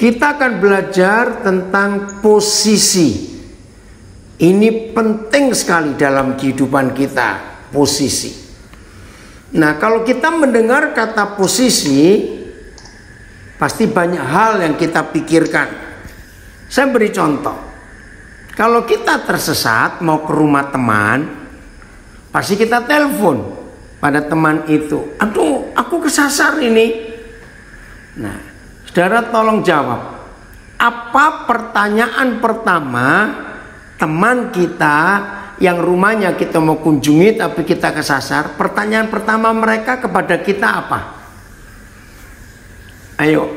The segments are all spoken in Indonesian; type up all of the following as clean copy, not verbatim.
kita akan belajar tentang posisi. Ini penting sekali dalam kehidupan kita, posisi. Nah, kalau kita mendengar kata posisi, pasti banyak hal yang kita pikirkan. Saya beri contoh. Kalau kita tersesat mau ke rumah teman, pasti kita telepon pada teman itu. Aduh, aku kesasar ini. Nah, saudara tolong jawab. Apa pertanyaan pertama teman kita yang rumahnya kita mau kunjungi tapi kita kesasar? Pertanyaan pertama mereka kepada kita apa? Ayo,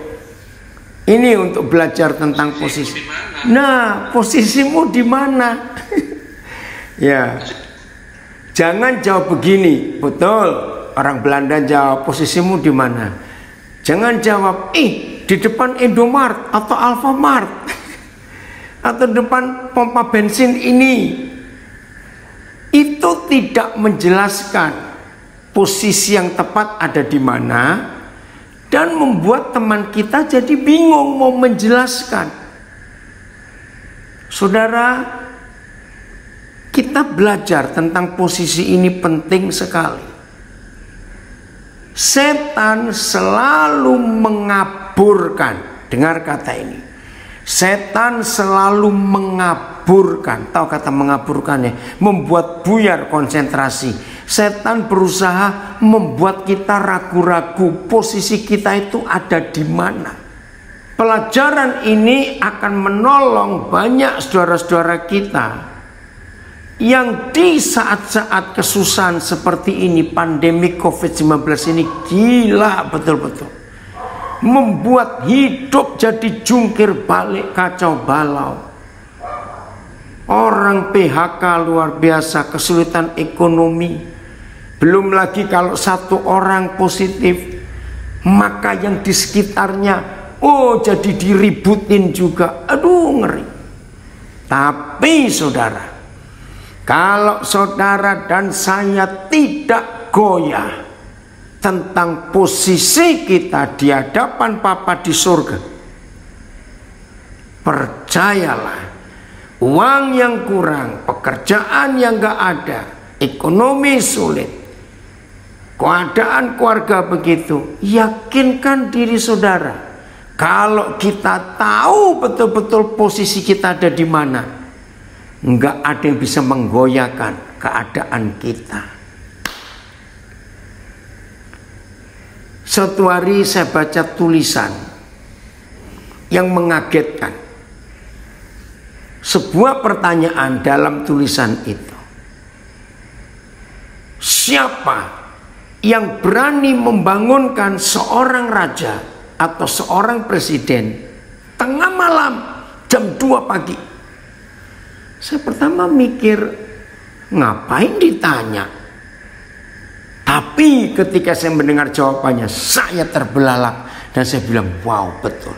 ini untuk belajar tentang posisi. Nah, posisimu di mana? Ya, jangan jawab begini. Betul, orang Belanda jawab posisimu di mana. Jangan jawab, di depan Indomart atau Alfamart atau depan pompa bensin ini. Itu tidak menjelaskan posisi yang tepat ada di mana, dan membuat teman kita jadi bingung mau menjelaskan. Saudara, kita belajar tentang posisi ini penting sekali. Setan selalu mengaburkan. Dengar kata ini. Setan selalu mengaburkan. Tahu kata mengaburkan ya? Membuat buyar konsentrasi. Setan berusaha membuat kita ragu-ragu posisi kita itu ada di mana. Pelajaran ini akan menolong banyak saudara-saudara kita yang di saat-saat kesusahan seperti ini, pandemi COVID-19 ini gila betul-betul. Membuat hidup jadi jungkir balik, kacau balau. Orang PHK luar biasa, kesulitan ekonomi. Belum lagi kalau satu orang positif, maka yang di sekitarnya jadi diributin juga. Aduh, ngeri. Tapi saudara, kalau saudara dan saya tidak goyah tentang posisi kita di hadapan Bapa di surga, percayalah, uang yang kurang, pekerjaan yang gak ada, ekonomi sulit, keadaan keluarga begitu, yakinkan diri saudara, kalau kita tahu betul-betul posisi kita ada di mana, nggak ada yang bisa menggoyahkan keadaan kita. Suatu hari saya baca tulisan yang mengagetkan. Sebuah pertanyaan dalam tulisan itu. Siapa yang berani membangunkan seorang raja atau seorang presiden tengah malam jam 2 pagi? Saya pertama mikir, ngapain ditanya? Tapi ketika saya mendengar jawabannya, saya terbelalak dan saya bilang, wow, betul.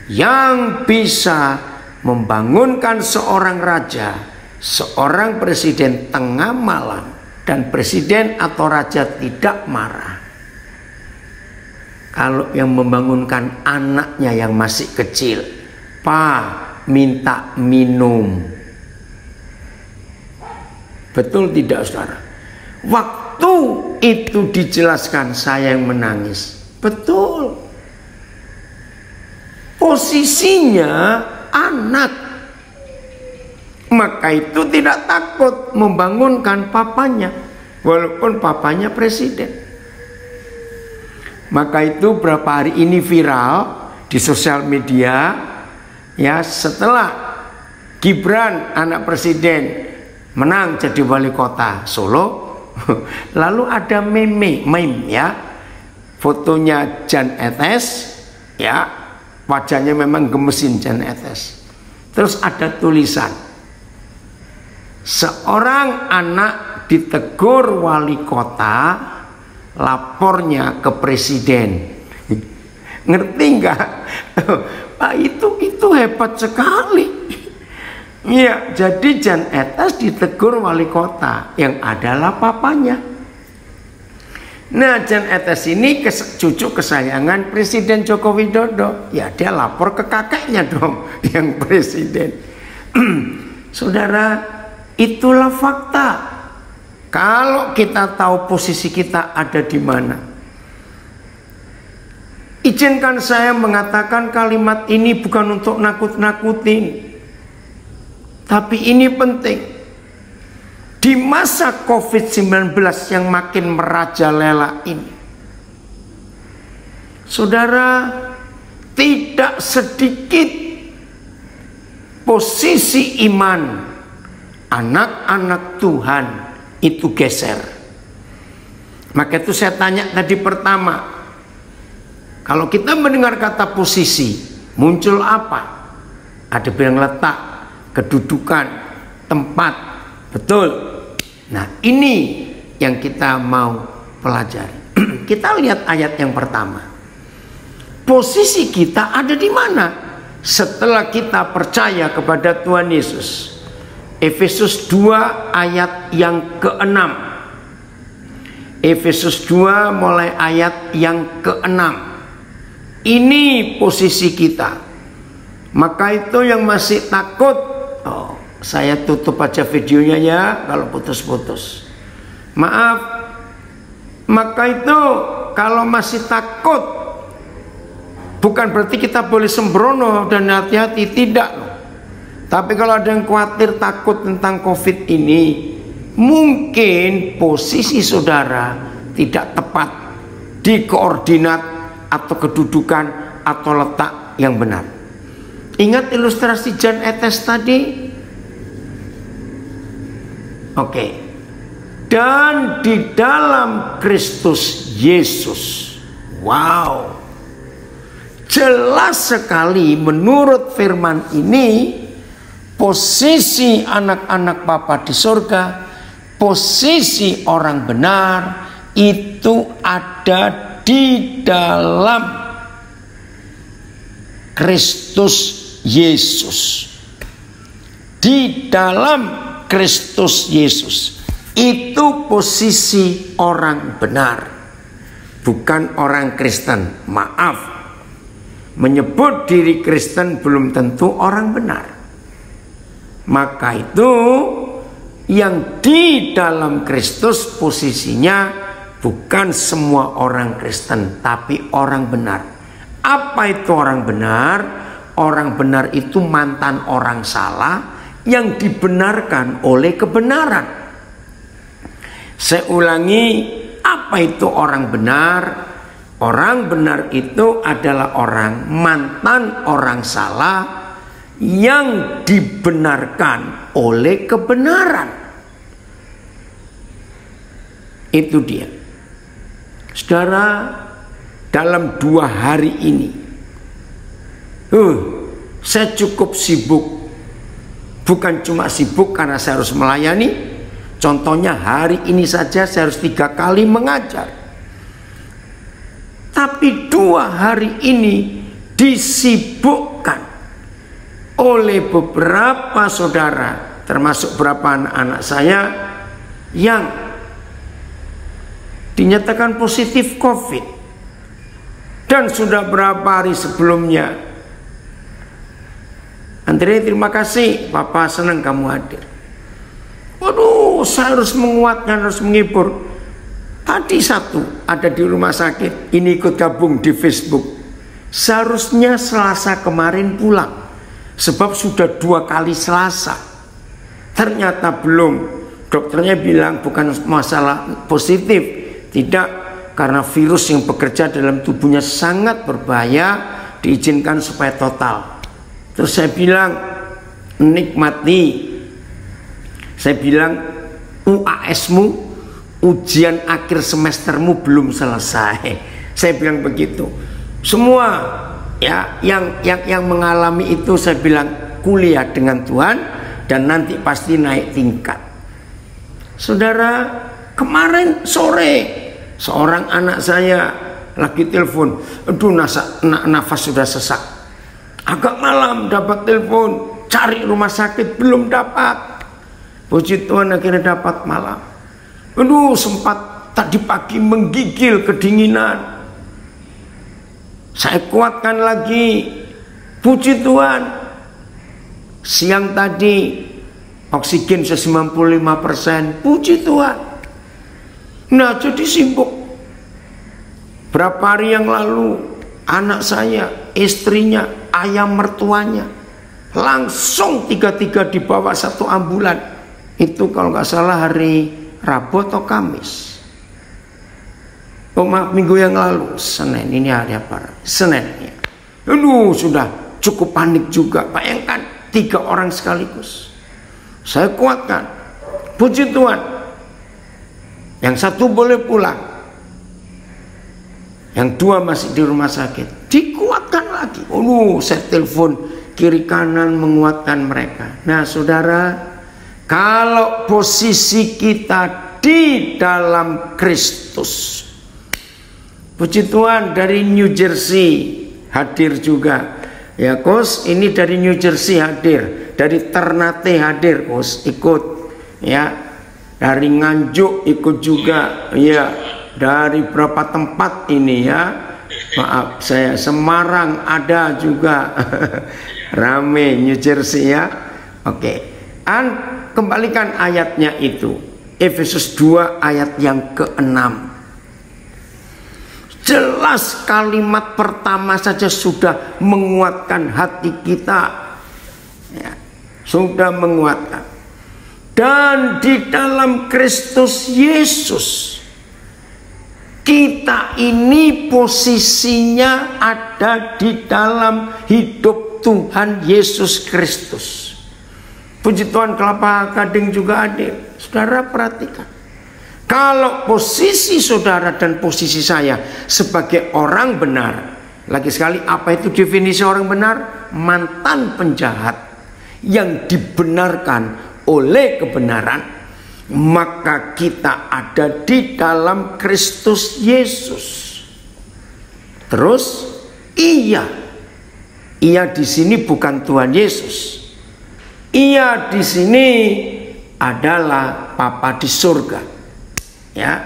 Yang bisa membangunkan seorang raja, seorang presiden tengah malam, dan presiden atau raja tidak marah. Kalau yang membangunkan anaknya yang masih kecil, Pak, minta minum. Betul tidak, saudara? Waktu itu dijelaskan, saya yang menangis. Betul. Posisinya anak. Maka itu tidak takut membangunkan papanya, walaupun papanya presiden. Maka itu berapa hari ini viral di sosial media, ya, setelah Gibran anak presiden menang jadi wali kota Solo, lalu ada meme ya, fotonya Jan Etes, ya, wajahnya memang gemesin Jan Etes. Terus ada tulisan, seorang anak ditegur wali kota, lapornya ke presiden. Ngerti nggak? Pak, itu hebat sekali. Ya, jadi Jan Etes ditegur wali kota yang adalah papanya. Nah, Jan Etes ini cucu kesayangan Presiden Joko Widodo. Ya, dia lapor ke kakeknya dong, yang presiden. Saudara, itulah fakta. Kalau kita tahu posisi kita ada di mana. Izinkan saya mengatakan kalimat ini bukan untuk nakut-nakutin, tapi ini penting. Di masa COVID-19 yang makin merajalela ini, saudara, tidak sedikit posisi iman anak-anak Tuhan itu geser. Maka itu saya tanya tadi pertama, kalau kita mendengar kata posisi, muncul apa? Ada bilang letak, kedudukan, tempat, betul. Nah, ini yang kita mau pelajari. Kita lihat ayat yang pertama. Posisi kita ada di mana setelah kita percaya kepada Tuhan Yesus? Efesus 2 ayat yang ke-6. Efesus 2 mulai ayat yang ke-6. Ini posisi kita. Maka itu yang masih takut, saya tutup aja videonya ya kalau putus-putus. Maaf. Maka itu kalau masih takut, bukan berarti kita boleh sembrono dan hati-hati, tidak. Tapi kalau ada yang khawatir takut tentang COVID ini, mungkin posisi saudara tidak tepat di koordinat atau kedudukan atau letak yang benar. Ingat ilustrasi Jan Etes tadi? Oke. Dan di dalam Kristus Yesus. Wow. Jelas sekali menurut firman ini, posisi anak-anak Bapa di surga, posisi orang benar itu ada di dalam Kristus Yesus. Di dalam Kristus Yesus itu posisi orang benar, bukan orang Kristen. Maaf, menyebut diri Kristen belum tentu orang benar. Maka itu yang di dalam Kristus posisinya bukan semua orang Kristen, tapi orang benar. Apa itu orang benar? Orang benar itu mantan orang salah yang dibenarkan oleh kebenaran. Saya ulangi, apa itu orang benar? Orang benar itu adalah orang mantan orang salah yang dibenarkan oleh kebenaran. Itu dia. Saudara, dalam 2 hari ini saya cukup sibuk. Bukan cuma sibuk karena saya harus melayani. Contohnya hari ini saja saya harus 3 kali mengajar. Tapi 2 hari ini disibukkan oleh beberapa saudara, termasuk beberapa anak-anak saya yang dinyatakan positif COVID. Dan sudah berapa hari sebelumnya, Andre, terima kasih, Papa senang kamu hadir. Waduh, saya harus menguatkan, harus menghibur. Tadi satu ada di rumah sakit, ini ikut gabung di Facebook. Seharusnya Selasa kemarin pulang, sebab sudah 2 kali Selasa. Ternyata belum. Dokternya bilang bukan masalah positif, tidak, karena virus yang bekerja dalam tubuhnya sangat berbahaya, diizinkan supaya total. Terus saya bilang, nikmati. Saya bilang, UAS-mu, ujian akhir semestermu belum selesai. Saya bilang begitu. Semua ya yang mengalami itu, saya bilang kuliah dengan Tuhan dan nanti pasti naik tingkat. Saudara, kemarin sore seorang anak saya lagi telepon, aduh nafas sudah sesak. Agak malam dapat telepon, cari rumah sakit belum dapat. Puji Tuhan akhirnya dapat malam. Aduh, sempat Tadi pagi menggigil kedinginan, saya kuatkan lagi, puji Tuhan. Siang tadi oksigen 95%, puji Tuhan. Nah, jadi sibuk. Berapa hari yang lalu anak saya, istrinya, ayah mertuanya langsung tiga-tiga dibawa satu ambulan. Itu kalau nggak salah hari Rabu atau Kamis. Oh maaf, minggu yang lalu, Senin. Ini hari apa? Senin ya. Aduh, sudah cukup panik juga. Bayangkan 3 orang sekaligus. Saya kuatkan, puji Tuhan. Yang satu boleh pulang, yang 2 masih di rumah sakit. Dikuatkan lagi. Saya telepon kiri kanan menguatkan mereka. Nah saudara, kalau posisi kita di dalam Kristus, puji Tuhan, dari New Jersey hadir juga. Ya Kos, ini dari New Jersey hadir, dari Ternate hadir Kos, ikut ya, dari Nganjuk ikut juga ya, dari berapa tempat ini ya, maaf saya, Semarang ada juga. Rame New Jersey ya. Oke, kembalikan ayatnya itu, Efesus 2 ayat yang ke-6. Jelas kalimat pertama saja sudah menguatkan hati kita ya, sudah menguatkan. Dan di dalam Kristus Yesus, kita ini posisinya ada di dalam hidup Tuhan Yesus Kristus. Puji Tuhan, kelapa gading juga hadir. Saudara perhatikan, kalau posisi saudara dan posisi saya sebagai orang benar, lagi sekali, apa itu definisi orang benar? Mantan penjahat yang dibenarkan oleh kebenaran, maka kita ada di dalam Kristus Yesus. Terus ia di sini bukan Tuhan Yesus. Ia di sini adalah Bapa di surga. Ya,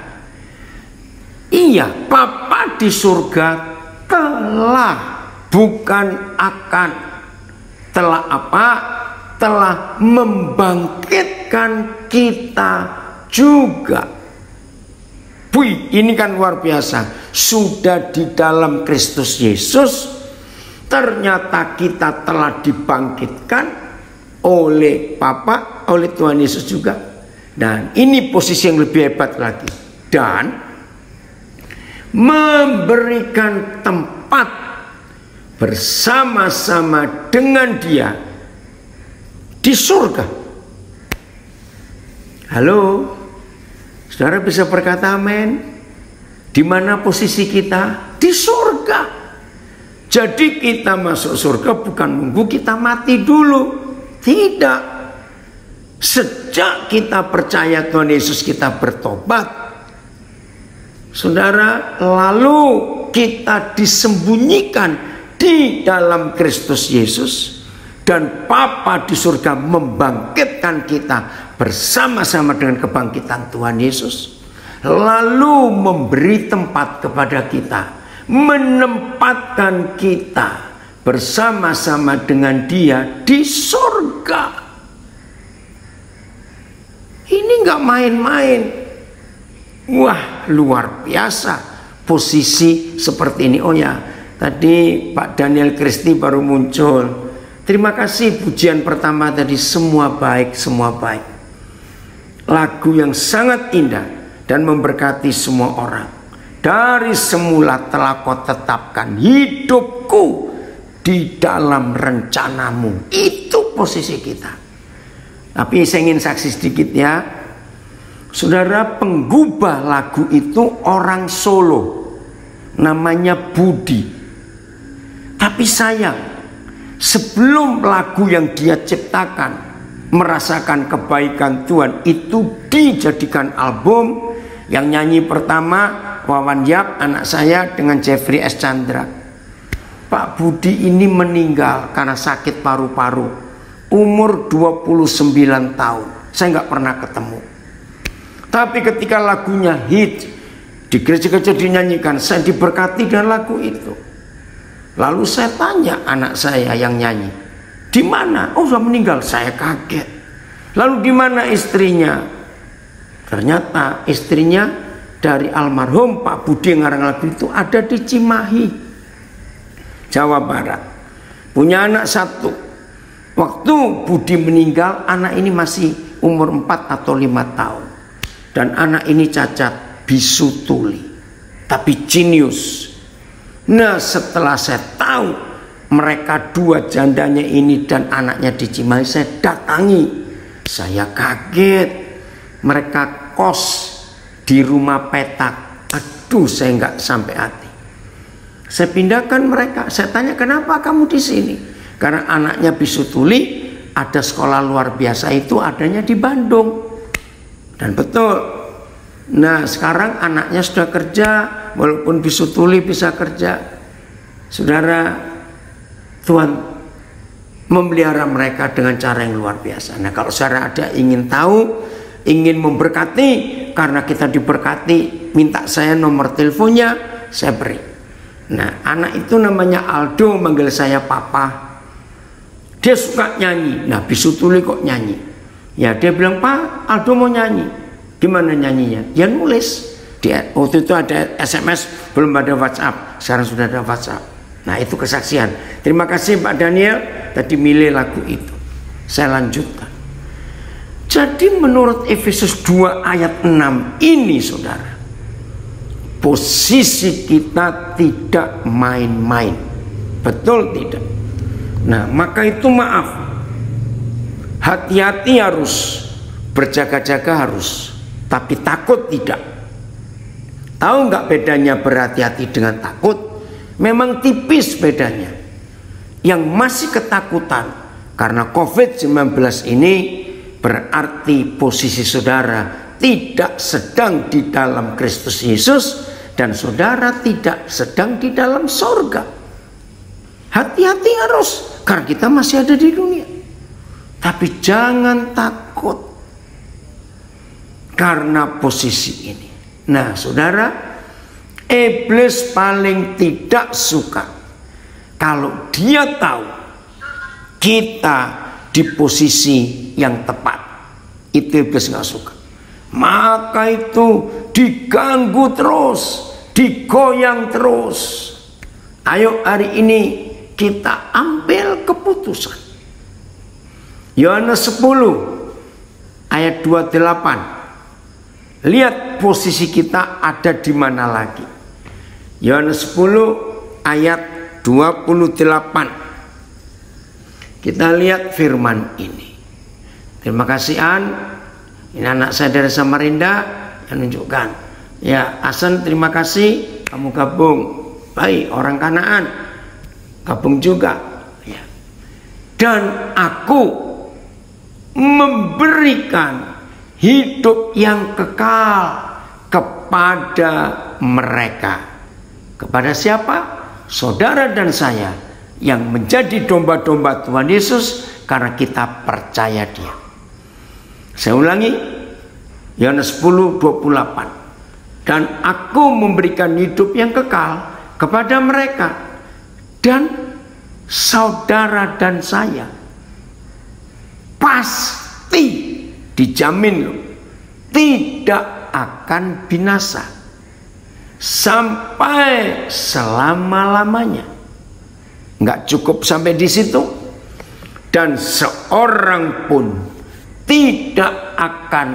iya, Bapa di surga telah, bukan akan, telah apa? Telah membangkitkan kita juga. Wih, ini kan luar biasa. Sudah di dalam Kristus Yesus, ternyata kita telah dibangkitkan oleh Bapa, oleh Tuhan Yesus juga. Dan ini posisi yang lebih hebat lagi. Dan memberikan tempat bersama-sama dengan Dia di surga. Halo, saudara bisa berkata amin? Di mana posisi kita? Di surga. Jadi kita masuk surga bukan nunggu kita mati dulu. Tidak. Sejak kita percaya Tuhan Yesus, kita bertobat, saudara, lalu kita disembunyikan di dalam Kristus Yesus, dan Bapa di surga membangkitkan kita bersama-sama dengan kebangkitan Tuhan Yesus, lalu memberi tempat kepada kita, menempatkan kita bersama-sama dengan Dia di surga. Ini nggak main-main. Wah, luar biasa posisi seperti ini. Oh ya, tadi Pak Daniel Kristi baru muncul. Terima kasih, pujian pertama tadi, semua baik, semua baik. Lagu yang sangat indah dan memberkati semua orang. Dari semula telah Kau tetapkan hidupku di dalam rencanamu. Itu posisi kita. Tapi saya ingin saksi sedikit ya. Saudara, penggubah lagu itu orang Solo, namanya Budi. Tapi sayang, sebelum lagu yang dia ciptakan, Merasakan Kebaikan Tuhan, itu dijadikan album. Yang nyanyi pertama Wawan Yap, anak saya, dengan Jeffrey S. Chandra. Pak Budi ini meninggal karena sakit paru-paru. Umur 29 tahun. Saya nggak pernah ketemu. Tapi ketika lagunya hit, Di gereja-gereja dinyanyikan, saya diberkati dengan lagu itu. Lalu saya tanya anak saya yang nyanyi, di mana? Oh, sudah meninggal. Saya kaget. Lalu di mana istrinya? Ternyata istrinya dari almarhum Pak Budi yang ngarang lagu itu ada di Cimahi, Jawa Barat. Punya anak satu. Waktu Budi meninggal, anak ini masih umur 4 atau 5 tahun. Dan anak ini cacat bisu tuli, tapi jenius. Nah, setelah saya tahu mereka dua jandanya ini dan anaknya di Cimahi, saya datangi. Saya kaget. Mereka kos di rumah petak. Aduh, saya nggak sampai hati. Saya pindahkan mereka. Saya tanya, kenapa kamu di sini? Karena anaknya bisu tuli, ada sekolah luar biasa itu adanya di Bandung. Dan betul. Nah, sekarang anaknya sudah kerja, walaupun bisu tuli bisa kerja. Saudara, Tuhan memelihara mereka dengan cara yang luar biasa. Nah, kalau saudara ada ingin tahu, ingin memberkati, karena kita diberkati, minta saya nomor teleponnya, saya beri. Nah, anak itu namanya Aldo, manggil saya papa. Dia suka nyanyi. Nah, bisu tuli kok nyanyi? Ya, dia bilang, Pak, Aldo mau nyanyi. Gimana nyanyinya? Dia nulis. Waktu itu ada SMS, belum ada WhatsApp. Sekarang sudah ada WhatsApp. Nah, itu kesaksian. Terima kasih Pak Daniel, tadi milih lagu itu. Saya lanjutkan. Jadi menurut Efesus 2 ayat 6 ini, saudara, posisi kita tidak main-main. Betul tidak? Nah, maka itu maaf, hati-hati harus, berjaga-jaga harus, tapi takut tidak. Tahu nggak bedanya berhati-hati dengan takut? Memang tipis bedanya. Yang masih ketakutan karena COVID-19 ini, berarti posisi saudara tidak sedang di dalam Kristus Yesus dan saudara tidak sedang di dalam sorga. Hati-hati harus, karena kita masih ada di dunia. Tapi jangan takut karena posisi ini. Nah, saudara, iblis paling tidak suka kalau dia tahu kita di posisi yang tepat. Itu iblis nggak suka. Maka itu diganggu terus, digoyang terus. Ayo hari ini kita ambil keputusan. Yohanes 10 ayat 28. Lihat posisi kita ada di mana lagi. Yohanes 10 ayat 28. Kita lihat firman ini. Terima kasih An. Ini anak saya dari Samarinda yang menunjukkan. Ya, Asen, terima kasih kamu gabung. Baik, orang Kanaan gabung juga. Ya. Dan aku memberikan hidup yang kekal kepada mereka. Kepada siapa? Saudara dan saya yang menjadi domba-domba Tuhan Yesus karena kita percaya Dia. Saya ulangi, Yohanes 10:28. Dan aku memberikan hidup yang kekal kepada mereka, dan saudara dan saya pasti dijamin loh, tidak akan binasa sampai selama-lamanya. Nggak cukup sampai di situ, dan seorang pun tidak akan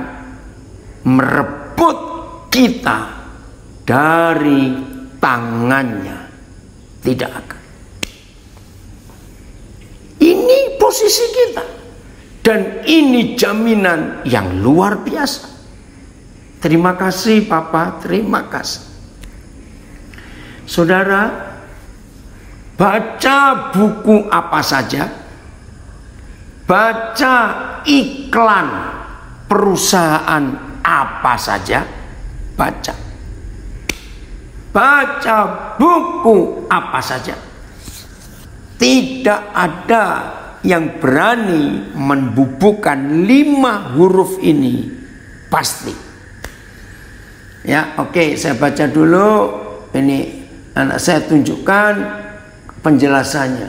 merebut kita dari tangannya. Tidak akan. Ini posisi kita, dan ini jaminan yang luar biasa. Terima kasih Papa, terima kasih. Saudara, baca buku apa saja, baca iklan perusahaan apa saja, baca buku apa saja, tidak ada yang berani membubuhkan 5 huruf ini pasti. Ya, oke, saya baca dulu. Ini anak saya tunjukkan penjelasannya.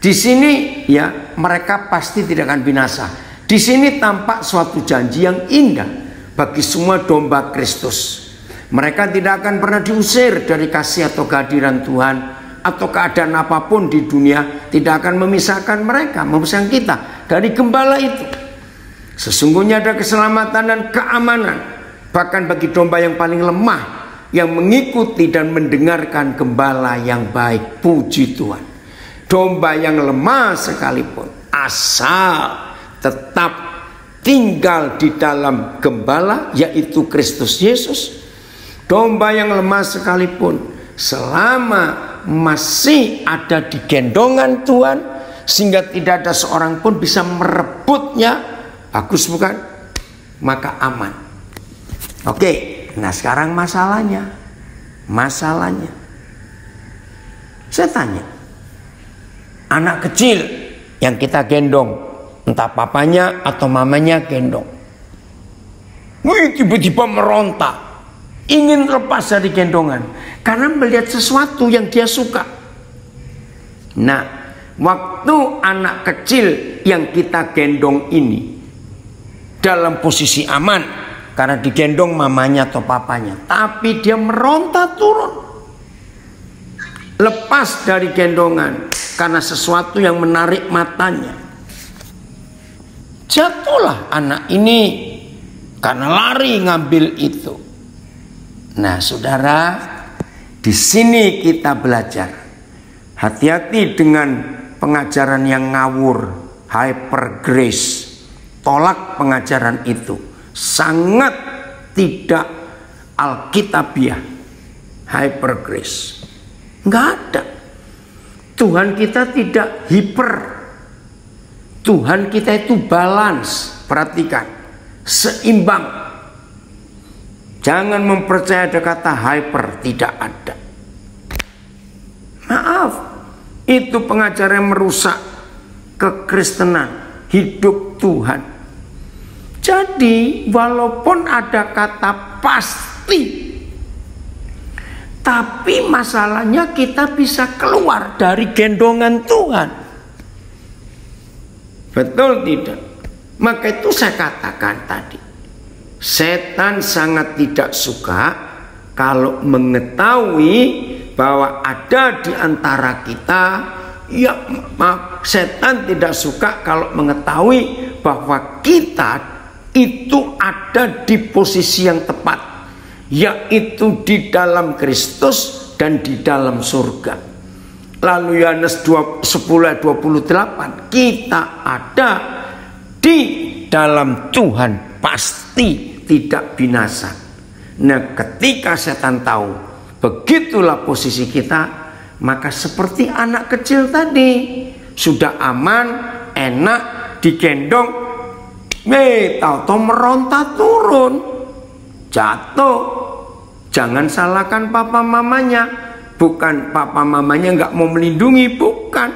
Di sini ya, mereka pasti tidak akan binasa. Di sini tampak suatu janji yang indah bagi semua domba Kristus. Mereka tidak akan pernah diusir dari kasih atau kehadiran Tuhan, atau keadaan apapun di dunia tidak akan memisahkan mereka, memisahkan kita dari gembala itu. Sesungguhnya ada keselamatan dan keamanan bahkan bagi domba yang paling lemah, yang mengikuti dan mendengarkan gembala yang baik. Puji Tuhan. Domba yang lemah sekalipun, asal tetap tinggal di dalam gembala, yaitu Kristus Yesus. Domba yang lemah sekalipun, selama masih ada di gendongan Tuhan, sehingga tidak ada seorang pun bisa merebutnya, bagus bukan? Maka aman. Oke, nah sekarang masalahnya, saya tanya, anak kecil yang kita gendong, entah papanya atau mamanya gendong, tiba-tiba meronta, ingin lepas dari gendongan karena melihat sesuatu yang dia suka. Nah, waktu anak kecil yang kita gendong ini dalam posisi aman karena digendong mamanya atau papanya, tapi dia meronta turun, lepas dari gendongan karena sesuatu yang menarik matanya, jatuhlah anak ini karena lari ngambil itu. Nah, saudara, di sini kita belajar hati-hati dengan pengajaran yang ngawur, hyper grace. Tolak pengajaran itu, sangat tidak alkitabiah. Hyper grace nggak ada. Tuhan kita tidak hiper, Tuhan kita itu balance. Perhatikan, seimbang. Jangan mempercayai ada kata hyper, tidak ada. Maaf, itu pengajaran yang merusak kekristenan, hidup Tuhan. Jadi walaupun ada kata pasti, tapi masalahnya kita bisa keluar dari gendongan Tuhan. Betul tidak? Maka itu saya katakan tadi, setan sangat tidak suka kalau mengetahui bahwa ada di antara kita, ya maaf, setan tidak suka kalau mengetahui bahwa kita itu ada di posisi yang tepat, yaitu di dalam Kristus dan di dalam surga. Lalu Yohanes 10:28, kita ada di dalam Tuhan, pasti tidak binasa. Nah, ketika setan tahu begitulah posisi kita, maka seperti anak kecil tadi, sudah aman, enak, digendong, tahu-tahu meronta turun, jatuh. Jangan salahkan papa mamanya, bukan papa mamanya nggak mau melindungi, bukan,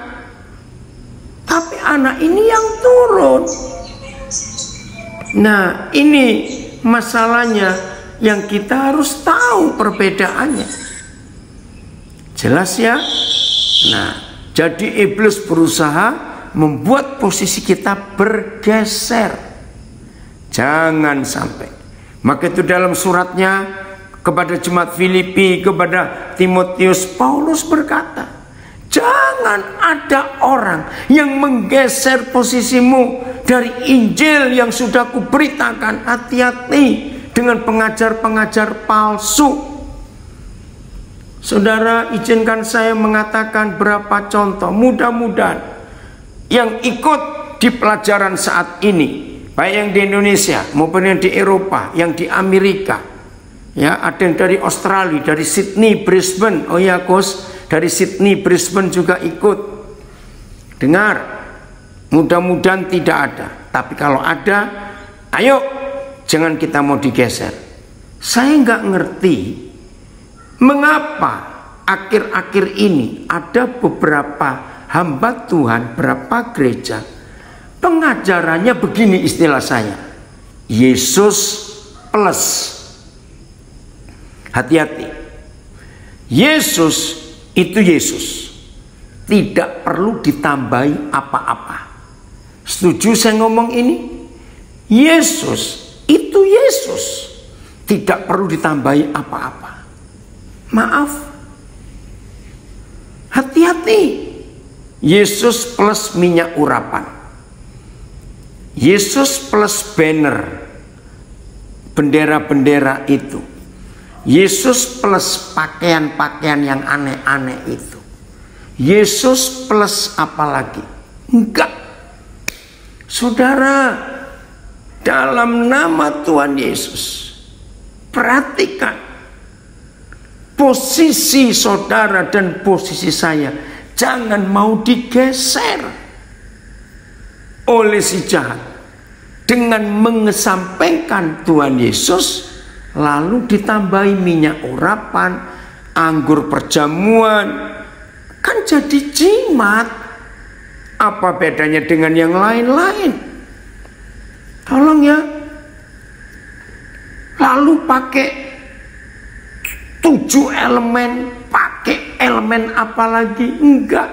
tapi anak ini yang turun. Nah, ini masalahnya yang kita harus tahu perbedaannya. Jelas ya? Nah, jadi iblis berusaha membuat posisi kita bergeser. Jangan sampai. Maka itu dalam suratnya kepada jemaat Filipi, kepada Timotius, Paulus berkata, jangan ada orang yang menggeser posisimu dari Injil yang sudah kuberitakan. Hati-hati dengan pengajar-pengajar palsu. Saudara, izinkan saya mengatakan berapa contoh. Mudah-mudahan yang ikut di pelajaran saat ini, baik yang di Indonesia maupun yang di Eropa, yang di Amerika, ya, ada yang dari Australia, dari Sydney, Brisbane. Oh ya, Gus, dari Sydney, Brisbane juga ikut. Dengar, mudah-mudahan tidak ada. Tapi kalau ada, ayo, jangan kita mau digeser. Saya nggak ngerti mengapa akhir-akhir ini ada beberapa hamba Tuhan, beberapa gereja, pengajarannya begini, istilah saya, Yesus plus. Hati-hati. Yesus itu Yesus. Tidak perlu ditambahi apa-apa. Setuju saya ngomong ini? Yesus itu Yesus. Tidak perlu ditambahi apa-apa. Maaf. Hati-hati. Yesus plus minyak urapan. Yesus plus banner. Bendera-bendera itu. Yesus plus pakaian-pakaian yang aneh-aneh itu. Yesus plus apa lagi? Enggak. Saudara, dalam nama Tuhan Yesus, perhatikan posisi saudara dan posisi saya jangan mau digeser oleh si jahat dengan mengesampingkan Tuhan Yesus, lalu ditambahi minyak urapan, anggur perjamuan, kan jadi jimat. Apa bedanya dengan yang lain-lain? Tolong ya. Lalu pakai 7 elemen, pakai elemen apa lagi? Enggak.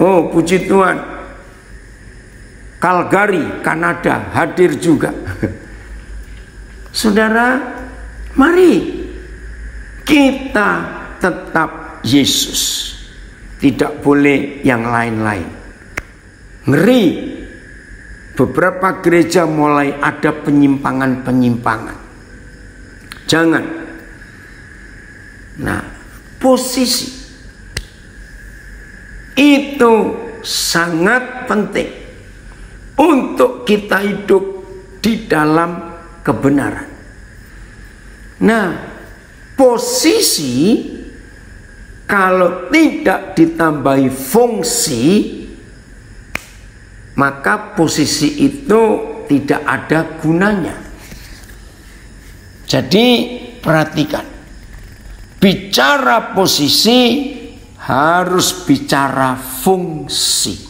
Oh, puji Tuhan. Calgary, Kanada hadir juga. Saudara, mari kita tetap Yesus. Tidak boleh yang lain-lain. Ngeri. Beberapa gereja mulai ada penyimpangan-penyimpangan. Jangan. Nah, posisi itu sangat penting untuk kita hidup di dalam kebenaran. Nah, posisi kalau tidak ditambahi fungsi, maka posisi itu tidak ada gunanya. Jadi perhatikan, bicara posisi harus bicara fungsi.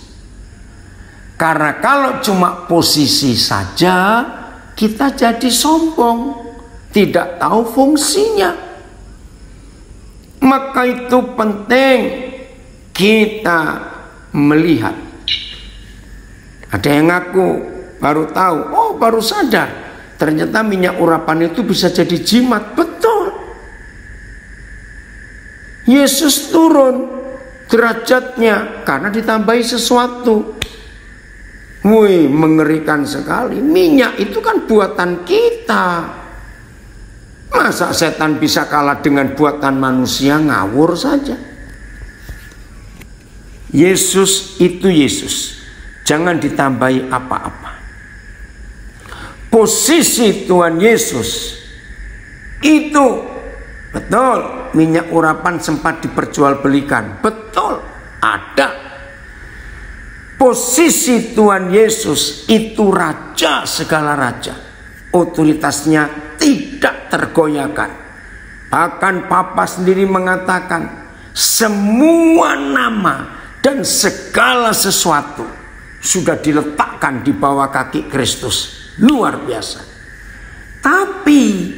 Karena kalau cuma posisi saja, kita jadi sombong, tidak tahu fungsinya. Maka itu penting kita melihat. Ada yang ngaku baru tahu, oh baru sadar, ternyata minyak urapan itu bisa jadi jimat. Betul. Yesus turun derajatnya karena ditambahi sesuatu. Wih, mengerikan sekali. Minyak itu kan buatan kita. Masa setan bisa kalah dengan buatan manusia? Ngawur saja. Yesus itu Yesus. Jangan ditambahi apa-apa. Posisi Tuhan Yesus itu betul. Minyak urapan sempat diperjualbelikan. Betul, ada. Posisi Tuhan Yesus itu raja segala raja. Otoritasnya tidak tergoyahkan. Bahkan Papa sendiri mengatakan semua nama dan segala sesuatu sudah diletakkan di bawah kaki Kristus. Luar biasa. Tapi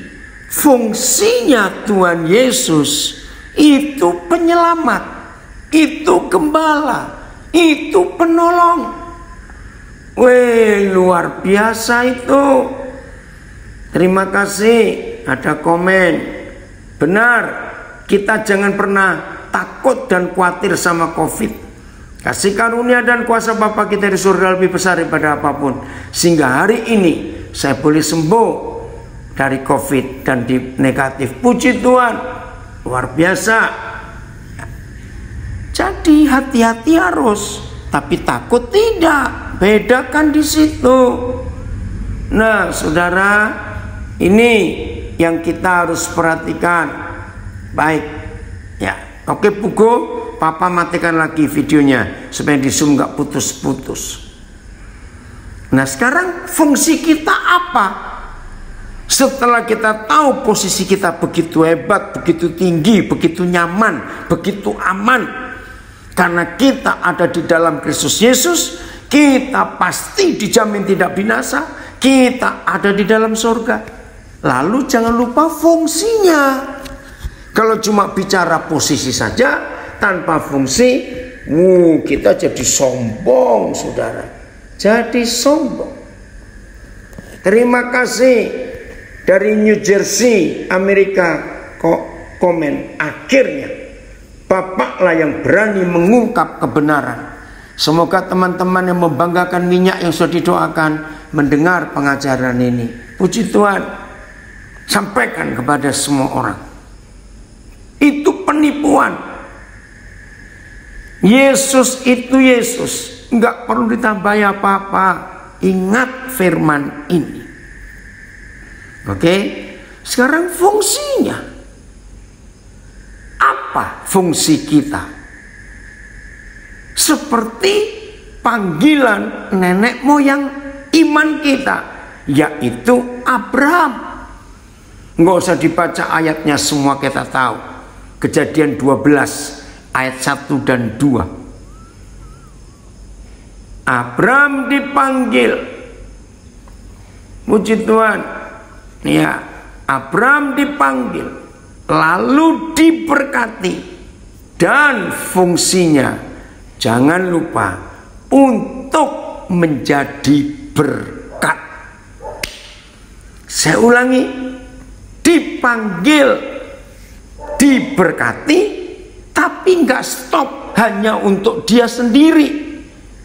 fungsinya Tuhan Yesus itu penyelamat, itu gembala, itu penolong. Weh, luar biasa itu. Terima kasih. Ada komen. Benar, kita jangan pernah takut dan khawatir sama COVID. Kasih karunia dan kuasa Bapa kita di surga lebih besar daripada apapun. Sehingga hari ini saya boleh sembuh dari COVID dan di negatif. Puji Tuhan, luar biasa. Jadi hati-hati harus, tapi takut tidak. Bedakan di situ. Nah, saudara, ini yang kita harus perhatikan. Baik, ya. Oke, Pugo. Papa matikan lagi videonya supaya di zoom gak putus-putus. Nah, sekarang fungsi kita apa? Setelah kita tahu posisi kita begitu hebat, begitu tinggi, begitu nyaman, begitu aman, karena kita ada di dalam Kristus Yesus, kita pasti dijamin tidak binasa, kita ada di dalam surga. lalu jangan lupa fungsinya. Kalau cuma bicara posisi saja tanpa fungsi, kita jadi sombong, saudara. Jadi sombong. Terima kasih dari New Jersey, Amerika, komen. Akhirnya Bapaklah yang berani mengungkap kebenaran. Semoga teman-teman yang membanggakan minyak yang sudah didoakan mendengar pengajaran ini. Puji Tuhan, sampaikan kepada semua orang. Itu penipuan. Yesus itu Yesus, nggak perlu ditambahi apa-apa. Ingat firman ini. Oke, sekarang fungsinya. Apa fungsi kita? Seperti panggilan nenek moyang iman kita, yaitu Abraham. Nggak usah dibaca ayatnya, semua kita tahu. Kejadian 12 ayat 1 dan 2. Abraham dipanggil. Puji Tuhan. Ya, Abraham dipanggil, lalu diberkati, dan fungsinya jangan lupa untuk menjadi berkat. Saya ulangi, dipanggil, diberkati, tapi nggak stop hanya untuk dia sendiri,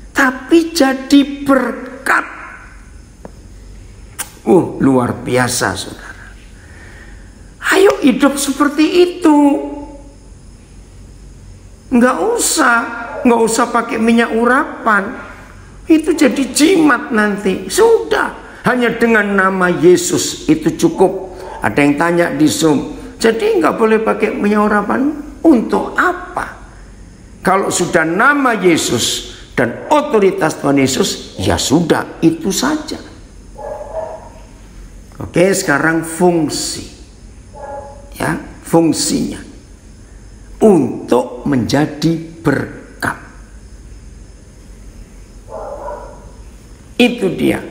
tapi jadi berkat. Luar biasa, saudara. Ayo hidup seperti itu. Nggak usah pakai minyak urapan. Itu jadi jimat nanti. Sudah, hanya dengan nama Yesus itu cukup. Ada yang tanya di Zoom, jadi nggak boleh pakai minyak urapan untuk apa? Kalau sudah nama Yesus dan otoritas Tuhan Yesus, ya sudah, itu saja. Oke, sekarang fungsi. Ya, fungsinya untuk menjadi berkat. Itu dia.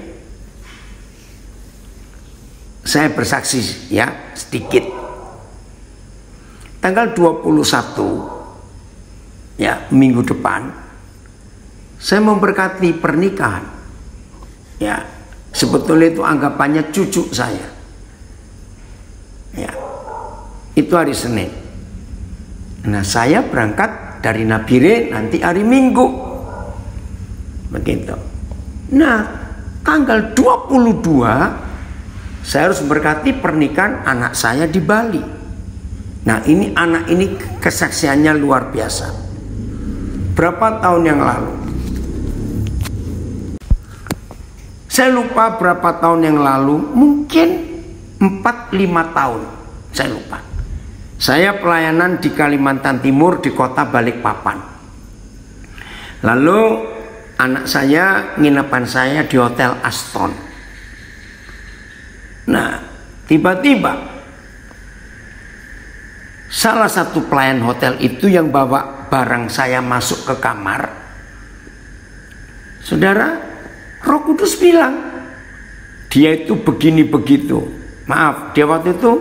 Saya bersaksi ya sedikit. Tanggal 21 ya, minggu depan saya memberkati pernikahan. Ya, sebetulnya itu anggapannya cucu saya. Ya, itu hari Senin. Nah, saya berangkat dari Nabire nanti hari Minggu. Begitu. Nah, tanggal 22 saya harus memberkati pernikahan anak saya di Bali. Nah, ini anak ini kesaksiannya luar biasa. Berapa tahun yang lalu? Saya lupa berapa tahun yang lalu, mungkin 4-5 tahun, saya lupa. Saya pelayanan di Kalimantan Timur di kota Balikpapan. Lalu anak saya, nginapan saya di Hotel Aston. Nah, tiba-tiba salah satu pelayan hotel itu yang bawa barang saya masuk ke kamar. Saudara, Roh Kudus bilang, dia itu begini begitu. Maaf, dia waktu itu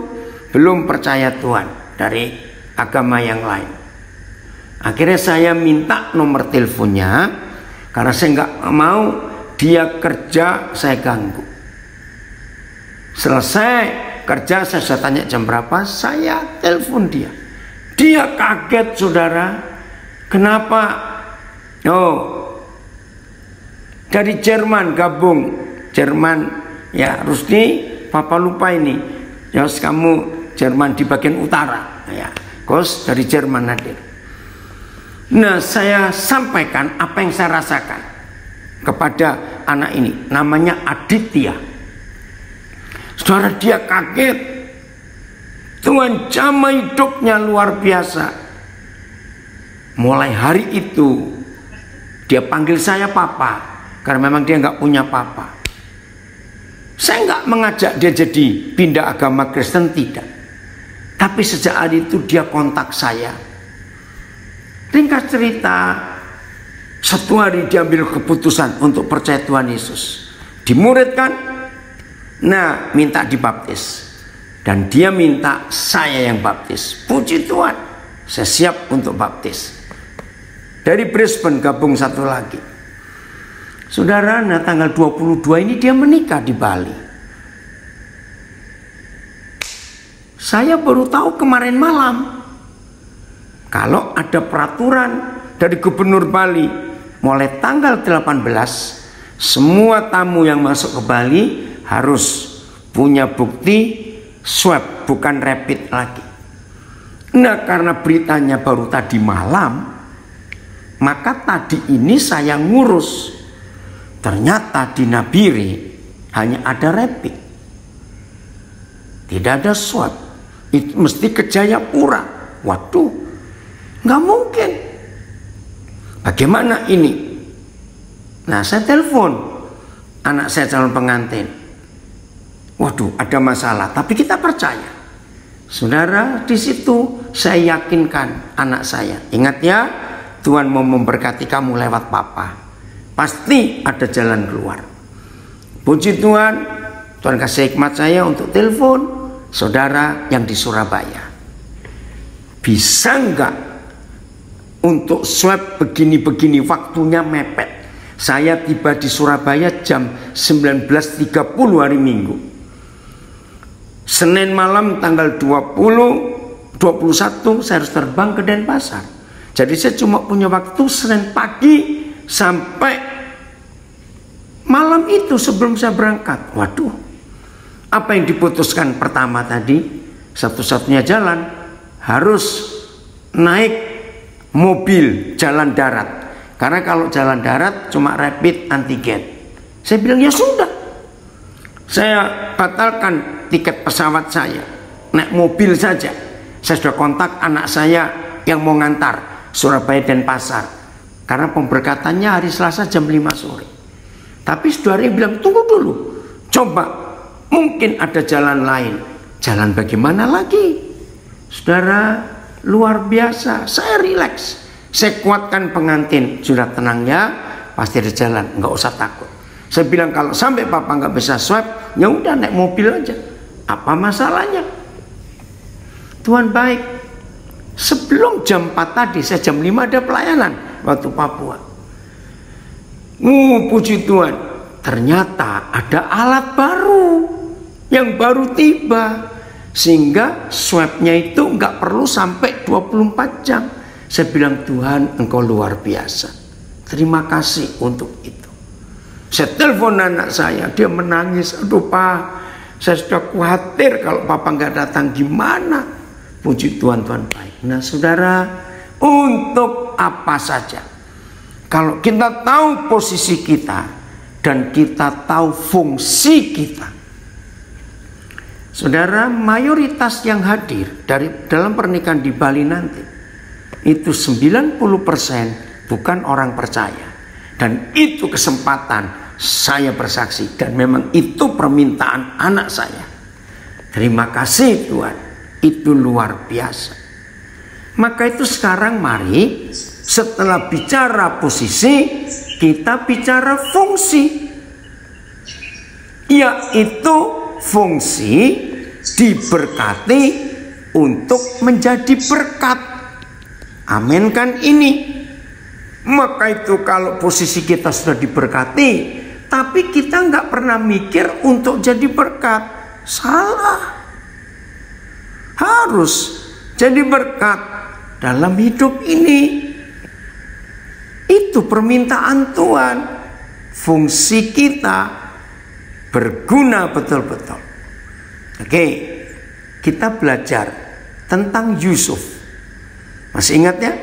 belum percaya Tuhan, dari agama yang lain. Akhirnya saya minta nomor teleponnya, karena saya nggak mau dia kerja saya ganggu. Selesai kerja, saya sudah tanya jam berapa, saya telepon dia. Dia kaget, saudara. Kenapa? Oh, dari Jerman gabung. Jerman, ya Rusdi, papa lupa ini. Yos, kamu Jerman di bagian utara. Ya, Kos dari Jerman hadir. Nah, saya sampaikan apa yang saya rasakan kepada anak ini. Namanya Aditya. Saudara, dia kaget. Tuhan jamah hidupnya luar biasa. Mulai hari itu dia panggil saya papa, karena memang dia nggak punya papa. Saya nggak mengajak dia jadi pindah agama Kristen, tidak. Tapi sejak hari itu dia kontak saya. Ringkas cerita, satu hari dia ambil keputusan untuk percaya Tuhan Yesus. Dimuridkan, nah minta dibaptis. Dan dia minta saya yang baptis. Puji Tuhan, saya siap untuk baptis. Dari Brisbane gabung satu lagi. Saudara, nah tanggal 22 ini dia menikah di Bali. Saya baru tahu kemarin malam kalau ada peraturan dari Gubernur Bali, mulai tanggal 18 semua tamu yang masuk ke Bali harus punya bukti swab, bukan rapid lagi. Nah, karena beritanya baru tadi malam, maka tadi ini saya ngurus. Ternyata di Nabire hanya ada rapid, tidak ada swab. Itu mesti ke Jayapura. Waduh, nggak mungkin. Bagaimana ini? Nah, saya telepon anak saya calon pengantin. Waduh, ada masalah. Tapi kita percaya, saudara, di situ saya yakinkan anak saya. Ingat ya, Tuhan mau memberkati kamu lewat papa. Pasti ada jalan keluar. Puji Tuhan, Tuhan kasih hikmat saya untuk telepon saudara yang di Surabaya. Bisa enggak untuk swab begini-begini, waktunya mepet. Saya tiba di Surabaya jam 19.30 hari Minggu. Senin malam tanggal 21 saya harus terbang ke Denpasar. Jadi saya cuma punya waktu Senin pagi sampai malam itu sebelum saya berangkat. Waduh, apa yang diputuskan pertama tadi? Satu-satunya jalan harus naik mobil jalan darat. Karena kalau jalan darat cuma rapid antigen. Saya bilang ya sudah, saya batalkan tiket pesawat saya, naik mobil saja. Saya sudah kontak anak saya yang mau ngantar Surabaya Denpasar, karena pemberkatannya hari Selasa jam 5 sore. Tapi saudara bilang tunggu dulu, coba mungkin ada jalan lain. Jalan bagaimana lagi? Saudara, luar biasa. Saya rileks, saya kuatkan pengantin. Sudah tenang ya, pasti ada jalan, nggak usah takut. Saya bilang kalau sampai papa nggak bisa swab, ya udah naik mobil aja. Apa masalahnya? Tuhan baik. Sebelum jam 4 tadi, saya jam 5 ada pelayanan waktu Papua. Puji Tuhan, ternyata ada alat baru yang baru tiba, sehingga swabnya itu nggak perlu sampai 24 jam. Saya bilang, Tuhan, Engkau luar biasa. Terima kasih untuk itu. Saya telepon anak saya, dia menangis. Aduh Pak, saya sudah khawatir kalau papa nggak datang gimana. Puji Tuhan, Tuhan baik. Nah saudara, untuk apa saja, kalau kita tahu posisi kita dan kita tahu fungsi kita, saudara, mayoritas yang hadir dalam pernikahan di Bali nanti itu 90% bukan orang percaya. Dan itu kesempatan saya bersaksi, dan memang itu permintaan anak saya. Terima kasih Tuhan, itu luar biasa. Maka itu sekarang mari, setelah bicara posisi, kita bicara fungsi, yaitu fungsi diberkati untuk menjadi berkat. Amin kan ini? Maka itu kalau posisi kita sudah diberkati, tapi kita nggak pernah mikir untuk jadi berkat, salah. Harus jadi berkat dalam hidup ini. Itu permintaan Tuhan. Fungsi kita berguna betul-betul. Oke, kita belajar tentang Yusuf. Masih ingat ya?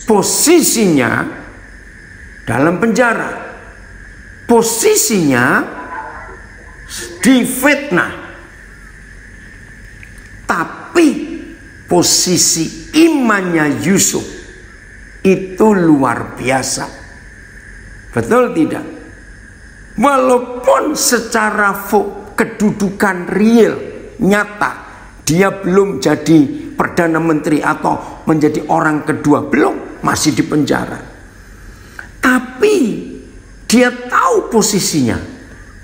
Posisinya dalam penjara, posisinya difitnah, tapi posisi imannya Yusuf itu luar biasa. Betul tidak? Walaupun secara kedudukan real, nyata, dia belum jadi Perdana Menteri atau menjadi orang kedua, belum, masih di penjara. Tapi dia tahu posisinya,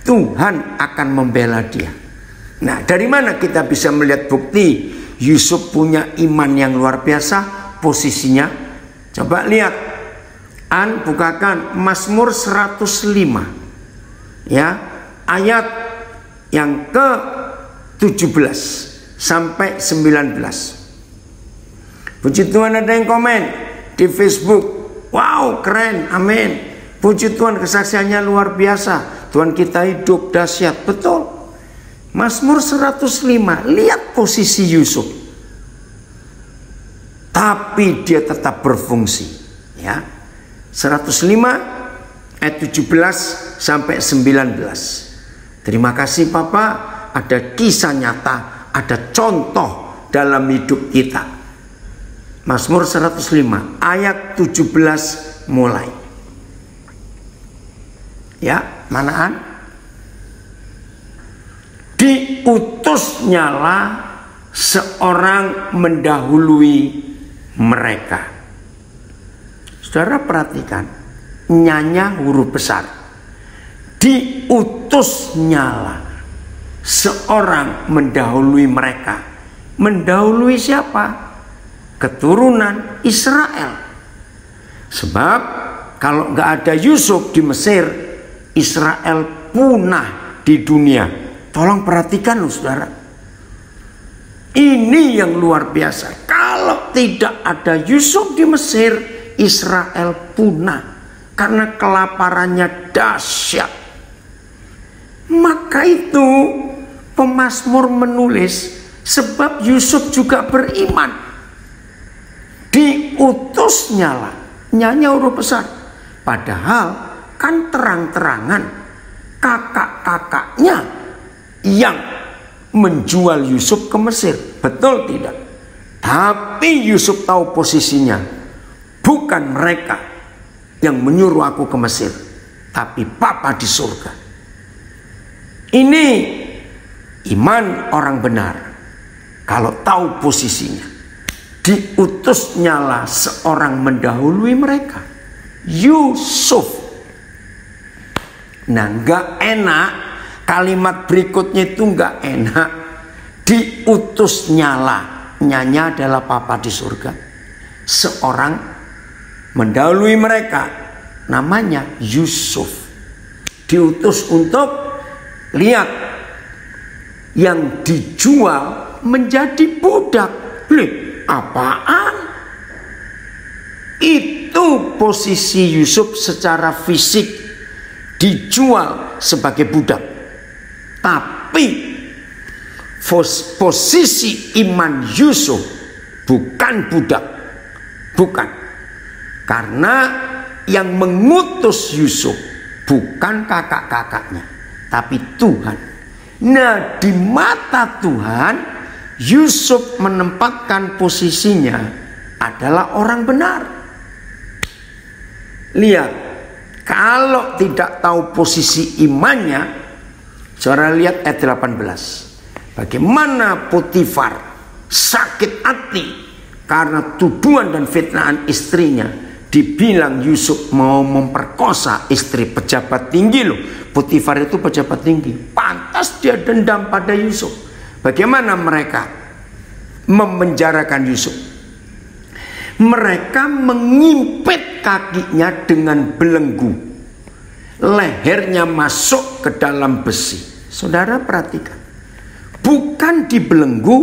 Tuhan akan membela dia. Nah, dari mana kita bisa melihat bukti Yusuf punya iman yang luar biasa posisinya? Coba lihat. Bukakan Mazmur 105. Ya, ayat yang ke-17 sampai 19. Puji Tuhan, ada yang komen di Facebook. Wow, keren, amin. Puji Tuhan, kesaksiannya luar biasa. Tuhan kita hidup dahsyat. Betul. Mazmur 105, lihat posisi Yusuf. Tapi dia tetap berfungsi. Ya, 105 ayat 17 sampai 19. Terima kasih Papa, ada kisah nyata, ada contoh dalam hidup kita. Mazmur 105 ayat 17 mulai. Ya, manaan? Diutusnyalah seorang mendahului mereka. Saudara perhatikan, nyanya huruf besar. Diutusnyalah seorang mendahului mereka. Mendahului siapa? Keturunan Israel. Sebab kalau nggak ada Yusuf di Mesir, Israel punah di dunia. Tolong perhatikan loh saudara. Ini yang luar biasa. Kalau tidak ada Yusuf di Mesir, Israel punah karena kelaparannya dahsyat. Maka itu pemazmur menulis, sebab Yusuf juga beriman. Diutusnyalah, nyanya huruf besar. Padahal kan terang-terangan kakak-kakaknya yang menjual Yusuf ke Mesir. Betul tidak? Tapi Yusuf tahu posisinya. Bukan mereka yang menyuruh aku ke Mesir, tapi Papa di surga. Ini iman orang benar. Kalau tahu posisinya. Diutusnyalah seorang mendahului mereka. Yusuf. Nah, gak enak. Kalimat berikutnya itu gak enak. Diutusnyalah. Nyanya adalah Papa di surga. Seorang mendahului mereka, namanya Yusuf. Diutus untuk lihat yang dijual menjadi budak. Apaan? Itu posisi Yusuf secara fisik, dijual sebagai budak. Tapi posisi iman Yusuf bukan budak. Bukan. Karena yang mengutus Yusuf bukan kakak-kakaknya, tapi Tuhan. Nah, di mata Tuhan, Yusuf menempatkan posisinya adalah orang benar. Lihat, kalau tidak tahu posisi imannya, saudara lihat ayat 18. Bagaimana Potifar sakit hati karena tuduhan dan fitnahan istrinya. Dibilang Yusuf mau memperkosa istri pejabat tinggi loh. Potifar itu pejabat tinggi. Pantas dia dendam pada Yusuf. Bagaimana mereka memenjarakan Yusuf? Mereka mengimpit kakinya dengan belenggu. Lehernya masuk ke dalam besi. Saudara perhatikan. Bukan dibelenggu,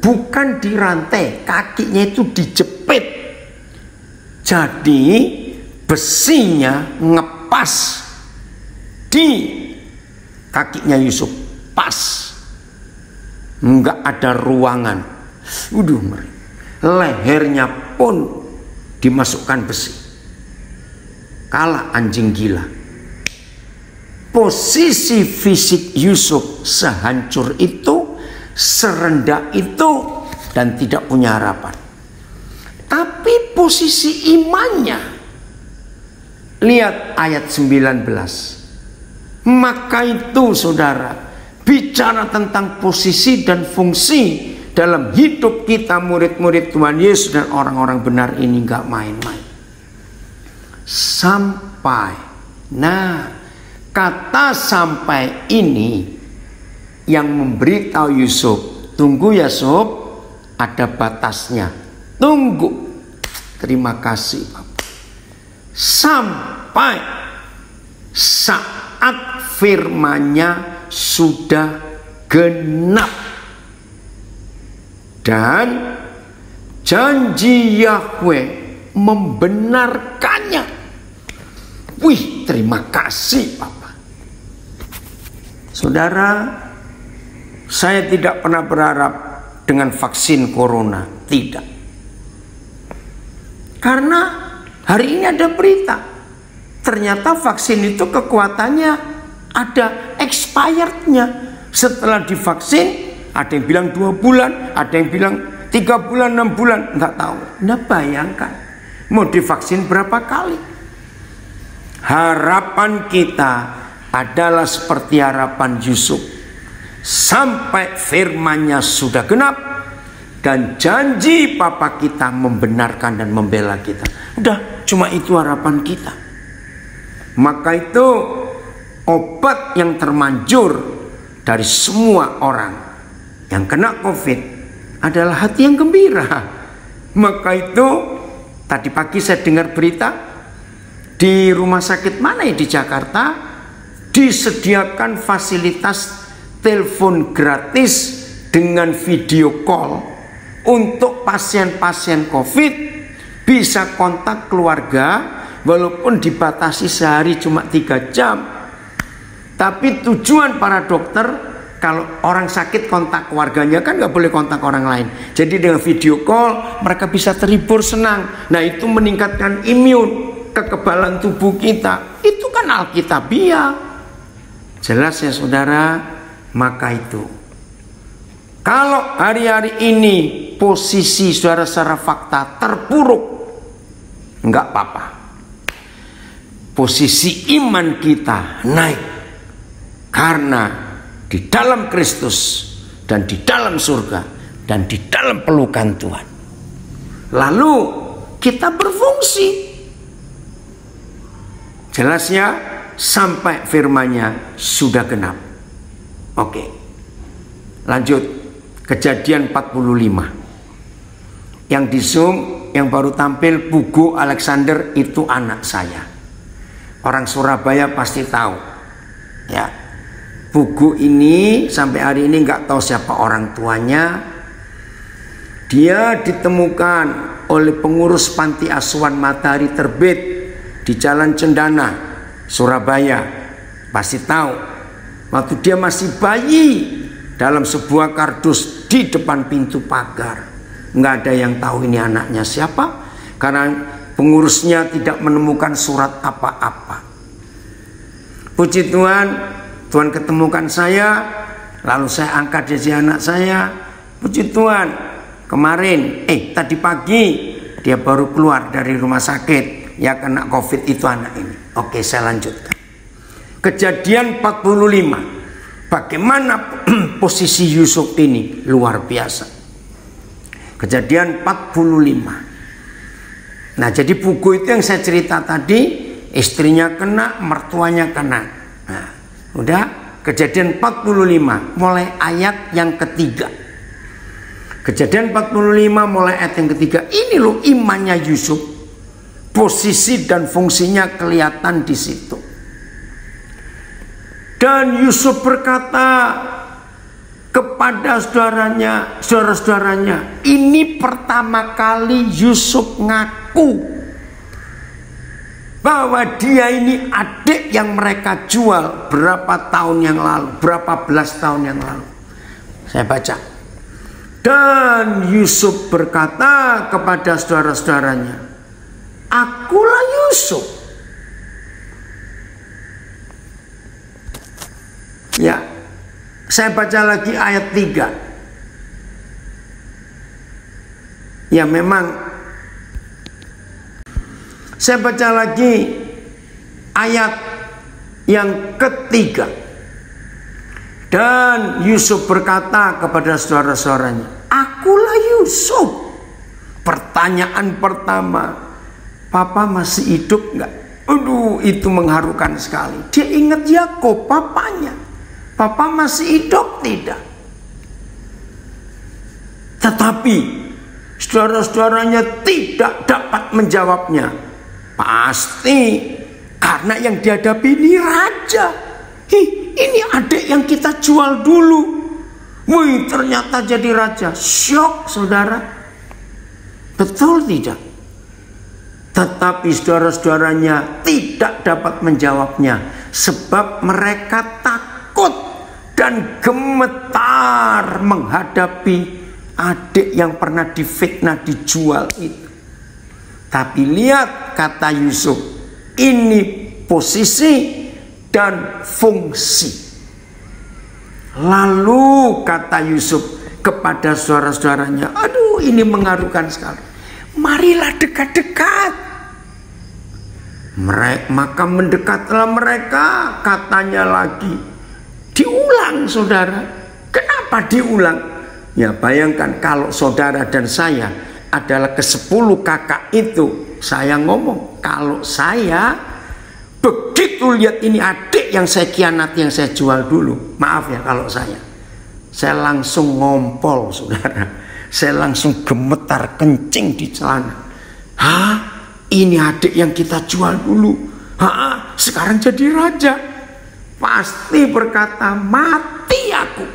bukan dirantai. Kakinya itu dijepit. Jadi besinya ngepas di kakinya Yusuf, pas, nggak ada ruangan. Lehernya pun dimasukkan besi. Kalah anjing gila. Posisi fisik Yusuf sehancur itu, serendah itu, dan tidak punya harapan. Tapi posisi imannya, lihat ayat 19. Maka itu saudara, bicara tentang posisi dan fungsi dalam hidup kita murid-murid Tuhan Yesus dan orang-orang benar ini gak main-main. Sampai, nah kata sampai ini yang memberitahu Yusuf, tunggu ya Yusuf, ada batasnya, tunggu. Terima kasih Bapak. Sampai saat firman-Nya sudah genap dan janji Yahweh membenarkannya. Wih, terima kasih Bapak. Saudara, saya tidak pernah berharap dengan vaksin corona, tidak. Karena hari ini ada berita, ternyata vaksin itu kekuatannya ada expirednya. Setelah divaksin, ada yang bilang 2 bulan, ada yang bilang 3 bulan, 6 bulan, nggak tahu. Nah bayangkan, mau divaksin berapa kali? Harapan kita adalah seperti harapan Yusuf, sampai firman-Nya sudah genap dan janji Bapa kita membenarkan dan membela kita. Udah, cuma itu harapan kita. Maka itu obat yang termanjur dari semua orang yang kena COVID adalah hati yang gembira. Maka itu tadi pagi saya dengar berita di rumah sakit mana ya di Jakarta disediakan fasilitas telepon gratis dengan video call untuk pasien-pasien COVID bisa kontak keluarga walaupun dibatasi sehari cuma 3 jam. Tapi tujuan para dokter, kalau orang sakit kontak keluarganya kan nggak boleh kontak orang lain. Jadi dengan video call mereka bisa terhibur, senang. Nah itu meningkatkan imun, kekebalan tubuh kita. Itu kan alkitabiah. Jelas ya saudara. Maka itu, kalau hari-hari ini posisi saudara secara fakta terpuruk, nggak apa-apa. Posisi iman kita naik karena di dalam Kristus dan di dalam surga dan di dalam pelukan Tuhan. Lalu kita berfungsi. Jelasnya sampai firman-Nya sudah genap. Oke. Lanjut Kejadian 45. Yang di Zoom yang baru tampil Pugu Alexander itu anak saya. Orang Surabaya pasti tahu. Ya. Pugu ini sampai hari ini nggak tahu siapa orang tuanya. Dia ditemukan oleh pengurus panti asuhan Matahari Terbit di Jalan Cendana, Surabaya. Pasti tahu. Waktu dia masih bayi dalam sebuah kardus di depan pintu pagar. Nggak ada yang tahu ini anaknya siapa. Karena pengurusnya tidak menemukan surat apa-apa. Puji Tuhan, Tuhan ketemukan saya, lalu saya angkat jadi anak saya. Puji Tuhan, kemarin, tadi pagi dia baru keluar dari rumah sakit, ya kena COVID itu anak ini. Oke, saya lanjutkan. Kejadian 45. Bagaimana posisi Yusuf ini luar biasa. Kejadian 45. Nah, jadi buku itu yang saya cerita tadi, istrinya kena, mertuanya kena. Nah, udah Kejadian 45 mulai ayat yang ketiga. Kejadian 45 mulai ayat yang ketiga. Ini loh imannya Yusuf. Posisi dan fungsinya kelihatan di situ. Dan Yusuf berkata kepada saudara-saudaranya, ini pertama kali Yusuf ngaku bahwa dia ini adik yang mereka jual berapa tahun yang lalu, berapa belas tahun yang lalu. Saya baca. Dan Yusuf berkata kepada saudara-saudaranya, akulah Yusuf. Ya, saya baca lagi ayat 3. Ya memang. Saya baca lagi ayat yang ketiga. Dan Yusuf berkata kepada saudara-saudaranya, akulah Yusuf. Pertanyaan pertama, Papa masih hidup enggak? Aduh, itu mengharukan sekali. Dia ingat Yakub, papanya. Papa masih hidup? Tidak. Tetapi saudara-saudaranya tidak dapat menjawabnya. Pasti karena yang dihadapi ini raja. Ini adik yang kita jual dulu. Wih, ternyata jadi raja. Syok, saudara. Betul tidak? Tetapi saudara-saudaranya tidak dapat menjawabnya, sebab mereka takut dan gemetar menghadapi adik yang pernah difitnah, dijual itu. Tapi lihat kata Yusuf, ini posisi dan fungsi. Lalu kata Yusuf kepada saudara-saudaranya, aduh ini mengharukan sekali, marilah dekat-dekat. Maka mendekatlah mereka, katanya lagi. Diulang, saudara. Kenapa diulang? Ya, bayangkan kalau saudara dan saya adalah ke-10 kakak itu. Saya ngomong, kalau saya begitu lihat ini adik yang saya khianati, yang saya jual dulu, maaf ya kalau saya langsung ngompol, saudara. Saya langsung gemetar kencing di celana. Hah? Ini adik yang kita jual dulu. Sekarang jadi raja. Pasti berkata, mati aku.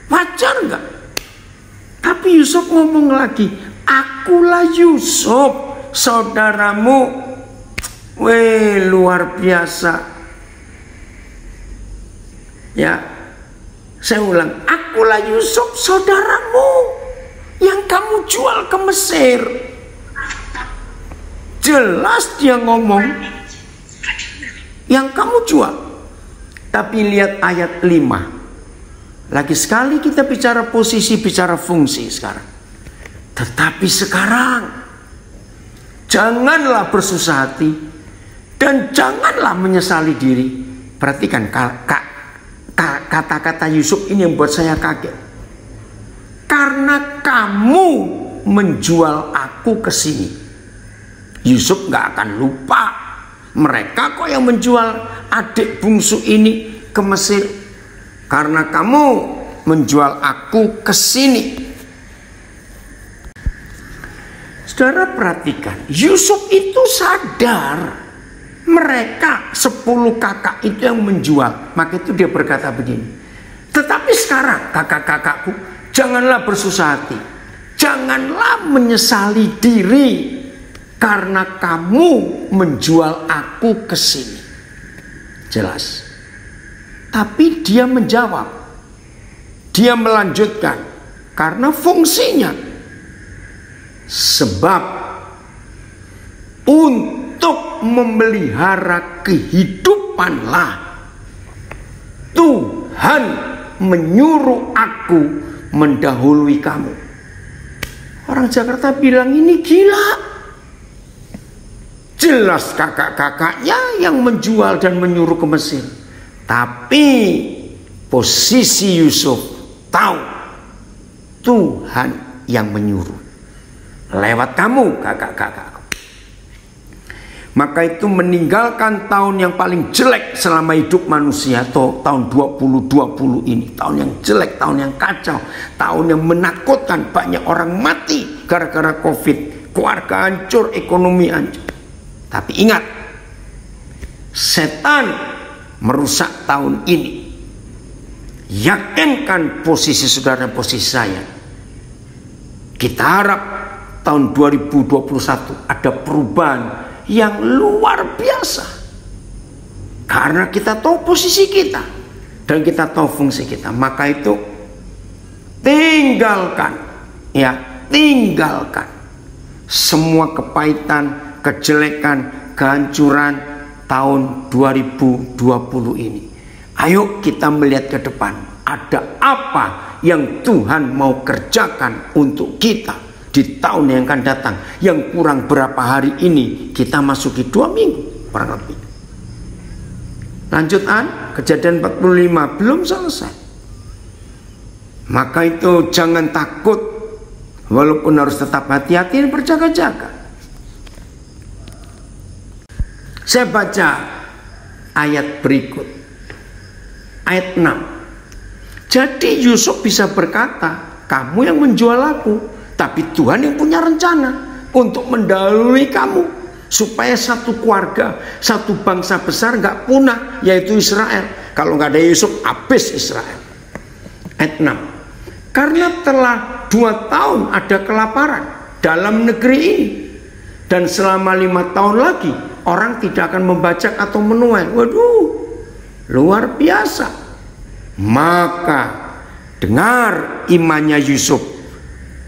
Wajar enggak? Tapi Yusuf ngomong lagi, akulah Yusuf, saudaramu. Weh, luar biasa. Ya, saya ulang, akulah Yusuf, saudaramu, yang kamu jual ke Mesir. Jelas dia ngomong yang kamu jual. Tapi lihat ayat 5. Lagi sekali kita bicara posisi, bicara fungsi sekarang. Tetapi sekarang janganlah bersusah hati dan janganlah menyesali diri. Perhatikan kata-kata Yusuf ini yang buat saya kaget. Karena kamu menjual aku ke sini. Yusuf gak akan lupa, mereka kok yang menjual adik bungsu ini ke Mesir. Karena kamu menjual aku ke sini. Saudara perhatikan, Yusuf itu sadar mereka 10 kakak itu yang menjual. Maka itu dia berkata begini, tetapi sekarang kakak-kakakku, janganlah bersusah hati, janganlah menyesali diri, karena kamu menjual aku ke sini. Jelas. Tapi dia menjawab. Dia melanjutkan. Karena fungsinya. Sebab untuk memelihara kehidupanlah Tuhan menyuruh aku mendahului kamu. Orang Jakarta bilang ini gila. Jelas kakak-kakaknya yang menjual dan menyuruh ke Mesir. Tapi posisi Yusuf tahu Tuhan yang menyuruh. Lewat kamu kakak-kakak. Maka itu meninggalkan tahun yang paling jelek selama hidup manusia, atau tahun 2020 ini. Tahun yang jelek, tahun yang kacau, tahun yang menakutkan, banyak orang mati gara-gara COVID. Keluarga hancur, ekonomi hancur. Tapi ingat, setan merusak tahun ini. Yakinkan posisi saudara dan posisi saya. Kita harap tahun 2021 ada perubahan yang luar biasa. Karena kita tahu posisi kita dan kita tahu fungsi kita. Maka itu tinggalkan, ya, tinggalkan semua kepahitan, kejelekan, kehancuran tahun 2020 ini. Ayo kita melihat ke depan. Ada apa yang Tuhan mau kerjakan untuk kita di tahun yang akan datang. Yang kurang berapa hari ini, kita masuki 2 minggu kurang lebih. Lanjutan, Kejadian 45 belum selesai. Maka itu jangan takut, walaupun harus tetap hati-hati dan berjaga-jaga. Saya baca ayat berikut. ayat 6. Jadi Yusuf bisa berkata, kamu yang menjual aku, tapi Tuhan yang punya rencana untuk mendahului kamu, supaya satu keluarga, satu bangsa besar nggak punah, yaitu Israel. Kalau nggak ada Yusuf, habis Israel. Ayat 6. Karena telah 2 tahun ada kelaparan dalam negeri ini, dan selama 5 tahun lagi orang tidak akan membajak atau menuai. Waduh, luar biasa. Maka dengar imannya Yusuf,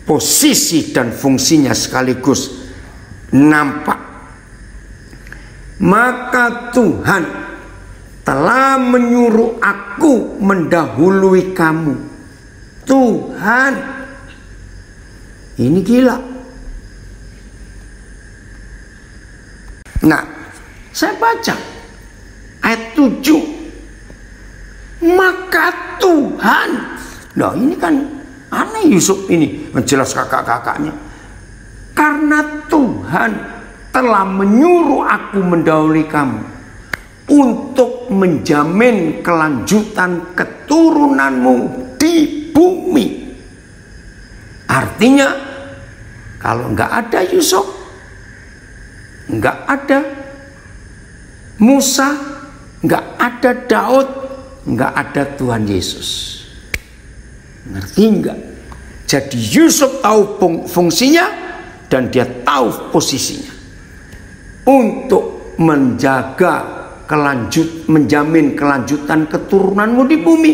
posisi dan fungsinya sekaligus nampak. Maka Tuhan telah menyuruh aku mendahului kamu. Tuhan, ini gila. Nah, saya baca ayat 7. Maka Tuhan, nah ini kan aneh Yusuf ini menjelas kakak-kakaknya. Karena Tuhan telah menyuruh aku mendahului kamu untuk menjamin kelanjutan keturunanmu di bumi. Artinya, kalau nggak ada Yusuf, nggak ada Musa, nggak ada Daud, nggak ada Tuhan Yesus. Ngerti nggak? Jadi Yusuf tahu fungsinya dan dia tahu posisinya untuk menjamin kelanjutan keturunanmu di bumi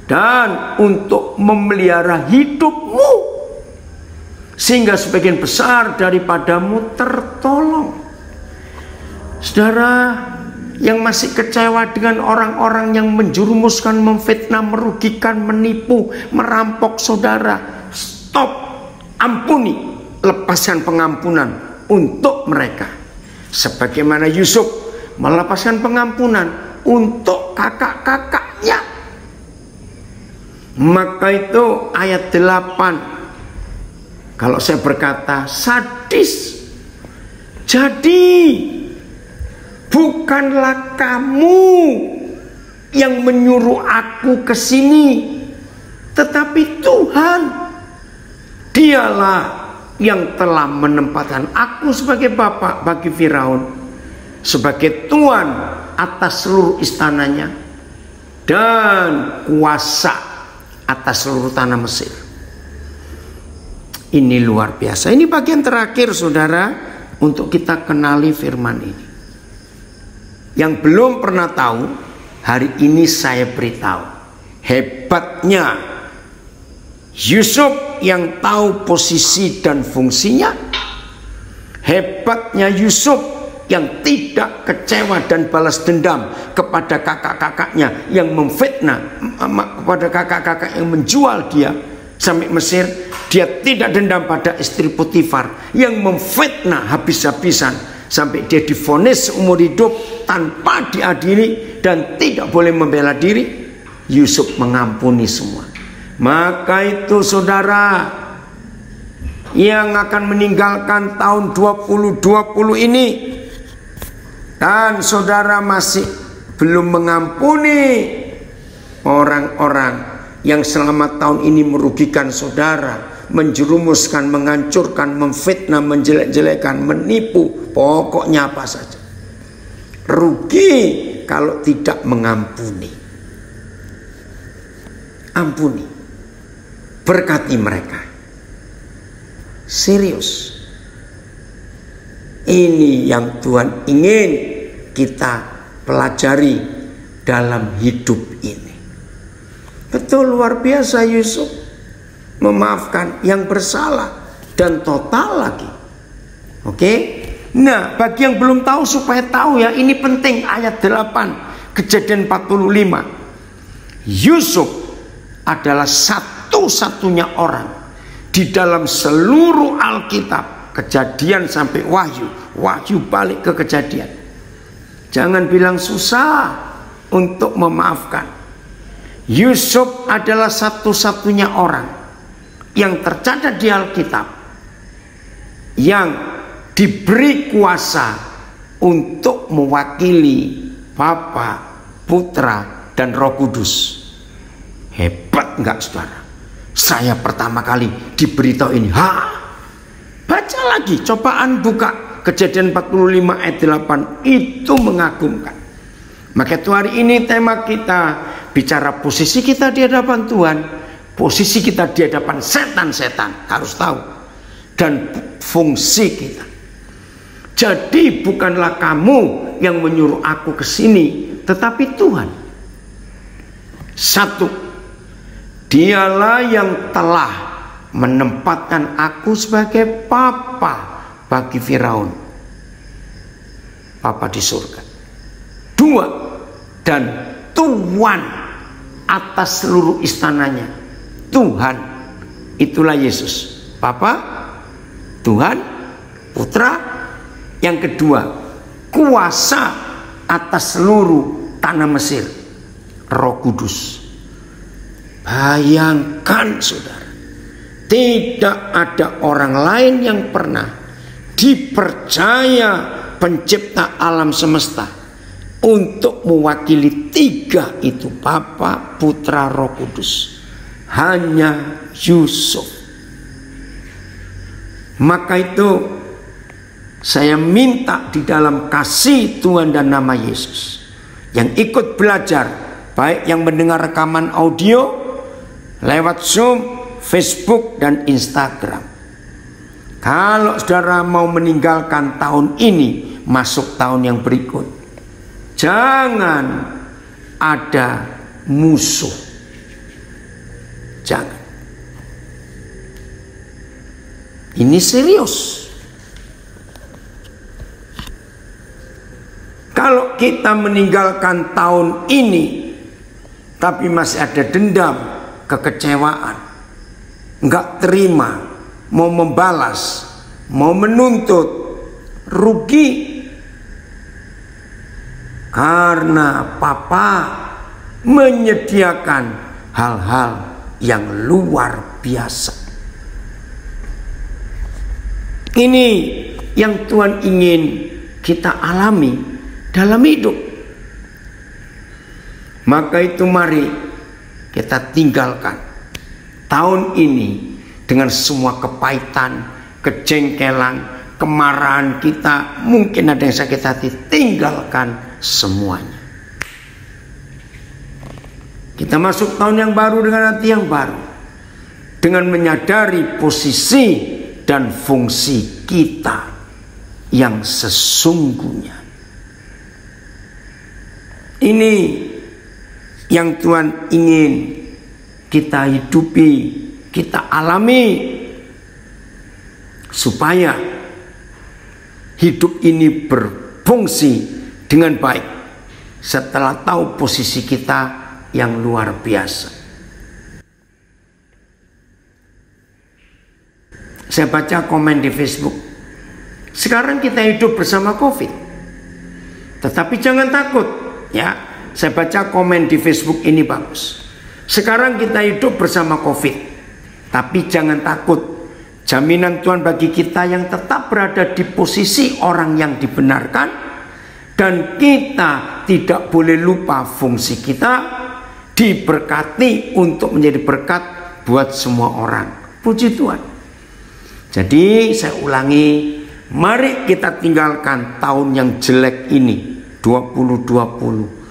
dan untuk memelihara hidupmu sehingga sebagian besar daripadamu tertolong. Saudara yang masih kecewa dengan orang-orang yang menjerumuskan, memfitnah, merugikan, menipu, merampok saudara, stop, ampuni, lepaskan pengampunan untuk mereka. Sebagaimana Yusuf melepaskan pengampunan untuk kakak-kakaknya. Maka itu ayat 8. Kalau saya berkata sadis, jadi bukanlah kamu yang menyuruh aku ke sini, tetapi Tuhan. Dialah yang telah menempatkan aku sebagai bapak bagi Firaun, sebagai tuan atas seluruh istananya, dan kuasa atas seluruh tanah Mesir. Ini luar biasa. Ini bagian terakhir saudara untuk kita kenali firman ini. Yang belum pernah tahu, hari ini saya beritahu. Hebatnya Yusuf yang tahu posisi dan fungsinya. Hebatnya Yusuf yang tidak kecewa dan balas dendam kepada kakak-kakaknya yang memfitnah, kepada kakak-kakak yang menjual dia sampai Mesir. Dia tidak dendam pada istri Potifar yang memfitnah habis-habisan sampai dia divonis seumur hidup tanpa diadili dan tidak boleh membela diri. Yusuf mengampuni semua. Maka itu saudara yang akan meninggalkan tahun 2020 ini dan saudara masih belum mengampuni orang-orang yang selama tahun ini merugikan saudara, menjerumuskan, menghancurkan, memfitnah, menjelek-jelekan, menipu, pokoknya apa saja. Rugi kalau tidak mengampuni. Ampuni, berkati mereka. Serius. Ini yang Tuhan ingin kita pelajari dalam hidup ini. Betul, luar biasa Yusuf memaafkan yang bersalah dan total lagi. Oke? Nah, bagi yang belum tahu supaya tahu ya, ini penting ayat 8 Kejadian 45. Yusuf adalah satu-satunya orang di dalam seluruh Alkitab, Kejadian sampai Wahyu, Wahyu balik ke Kejadian. Jangan bilang susah untuk memaafkan. Yusuf adalah satu-satunya orang yang tercatat di Alkitab yang diberi kuasa untuk mewakili Bapa, Putra, dan Roh Kudus. Hebat enggak saudara? Saya pertama kali diberitahu ini. Baca lagi, cobaan buka Kejadian 45 ayat 8, itu mengagumkan. Maka itu hari ini tema kita bicara posisi kita di hadapan Tuhan, posisi kita di hadapan setan-setan, harus tahu, dan fungsi kita. Jadi bukanlah kamu yang menyuruh aku ke sini, tetapi Tuhan. Satu, Dialah yang telah menempatkan aku sebagai papa bagi Firaun, papa di surga. Dua, dan Tuhan atas seluruh istananya. Tuhan, itulah Yesus, Papa, Tuhan, Putra. Yang kedua, kuasa atas seluruh tanah Mesir, Roh Kudus. Bayangkan saudara, tidak ada orang lain yang pernah dipercaya pencipta alam semesta untuk mewakili tiga itu, Bapa, Putra, Roh Kudus. Hanya Yusuf. Maka itu saya minta di dalam kasih Tuhan dan nama Yesus, yang ikut belajar, baik yang mendengar rekaman audio lewat Zoom, Facebook, dan Instagram. Kalau saudara mau meninggalkan tahun ini, masuk tahun yang berikut, jangan ada musuh. Jangan. Ini serius. Kalau kita meninggalkan tahun ini tapi masih ada dendam, kekecewaan, nggak terima, mau membalas, mau menuntut, rugi. Karena Papa menyediakan hal-hal yang luar biasa. Ini yang Tuhan ingin kita alami dalam hidup. Maka itu mari kita tinggalkan tahun ini dengan semua kepahitan, kejengkelan, kemarahan kita, mungkin ada yang sakit hati, tinggalkan semuanya. Kita masuk tahun yang baru dengan hati yang baru, dengan menyadari posisi dan fungsi kita yang sesungguhnya. Ini yang Tuhan ingin kita hidupi, kita alami, supaya hidup ini berfungsi dengan baik setelah tahu posisi kita yang luar biasa. Saya baca komen di Facebook, sekarang kita hidup bersama COVID, tetapi jangan takut ya. Saya baca komen di Facebook ini bagus. Sekarang kita hidup bersama COVID, tapi jangan takut. Jaminan Tuhan bagi kita yang tetap berada di posisi orang yang dibenarkan, dan kita tidak boleh lupa fungsi kita, diberkati untuk menjadi berkat buat semua orang. Puji Tuhan. Jadi saya ulangi, mari kita tinggalkan tahun yang jelek ini, 2020,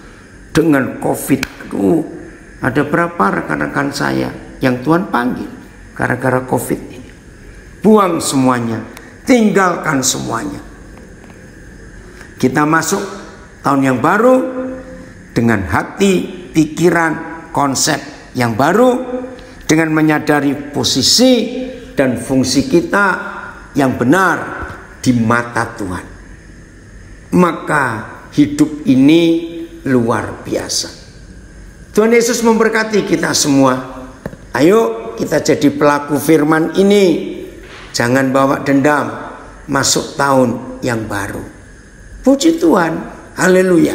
dengan COVID. Ada berapa rekan-rekan saya yang Tuhan panggil gara-gara COVID ini? Buang semuanya, tinggalkan semuanya. Kita masuk tahun yang baru dengan hati, pikiran, konsep yang baru, dengan menyadari posisi dan fungsi kita yang benar di mata Tuhan. Maka hidup ini luar biasa. Tuhan Yesus memberkati kita semua. Ayo kita jadi pelaku firman ini. Jangan bawa dendam masuk tahun yang baru. Puji Tuhan, haleluya.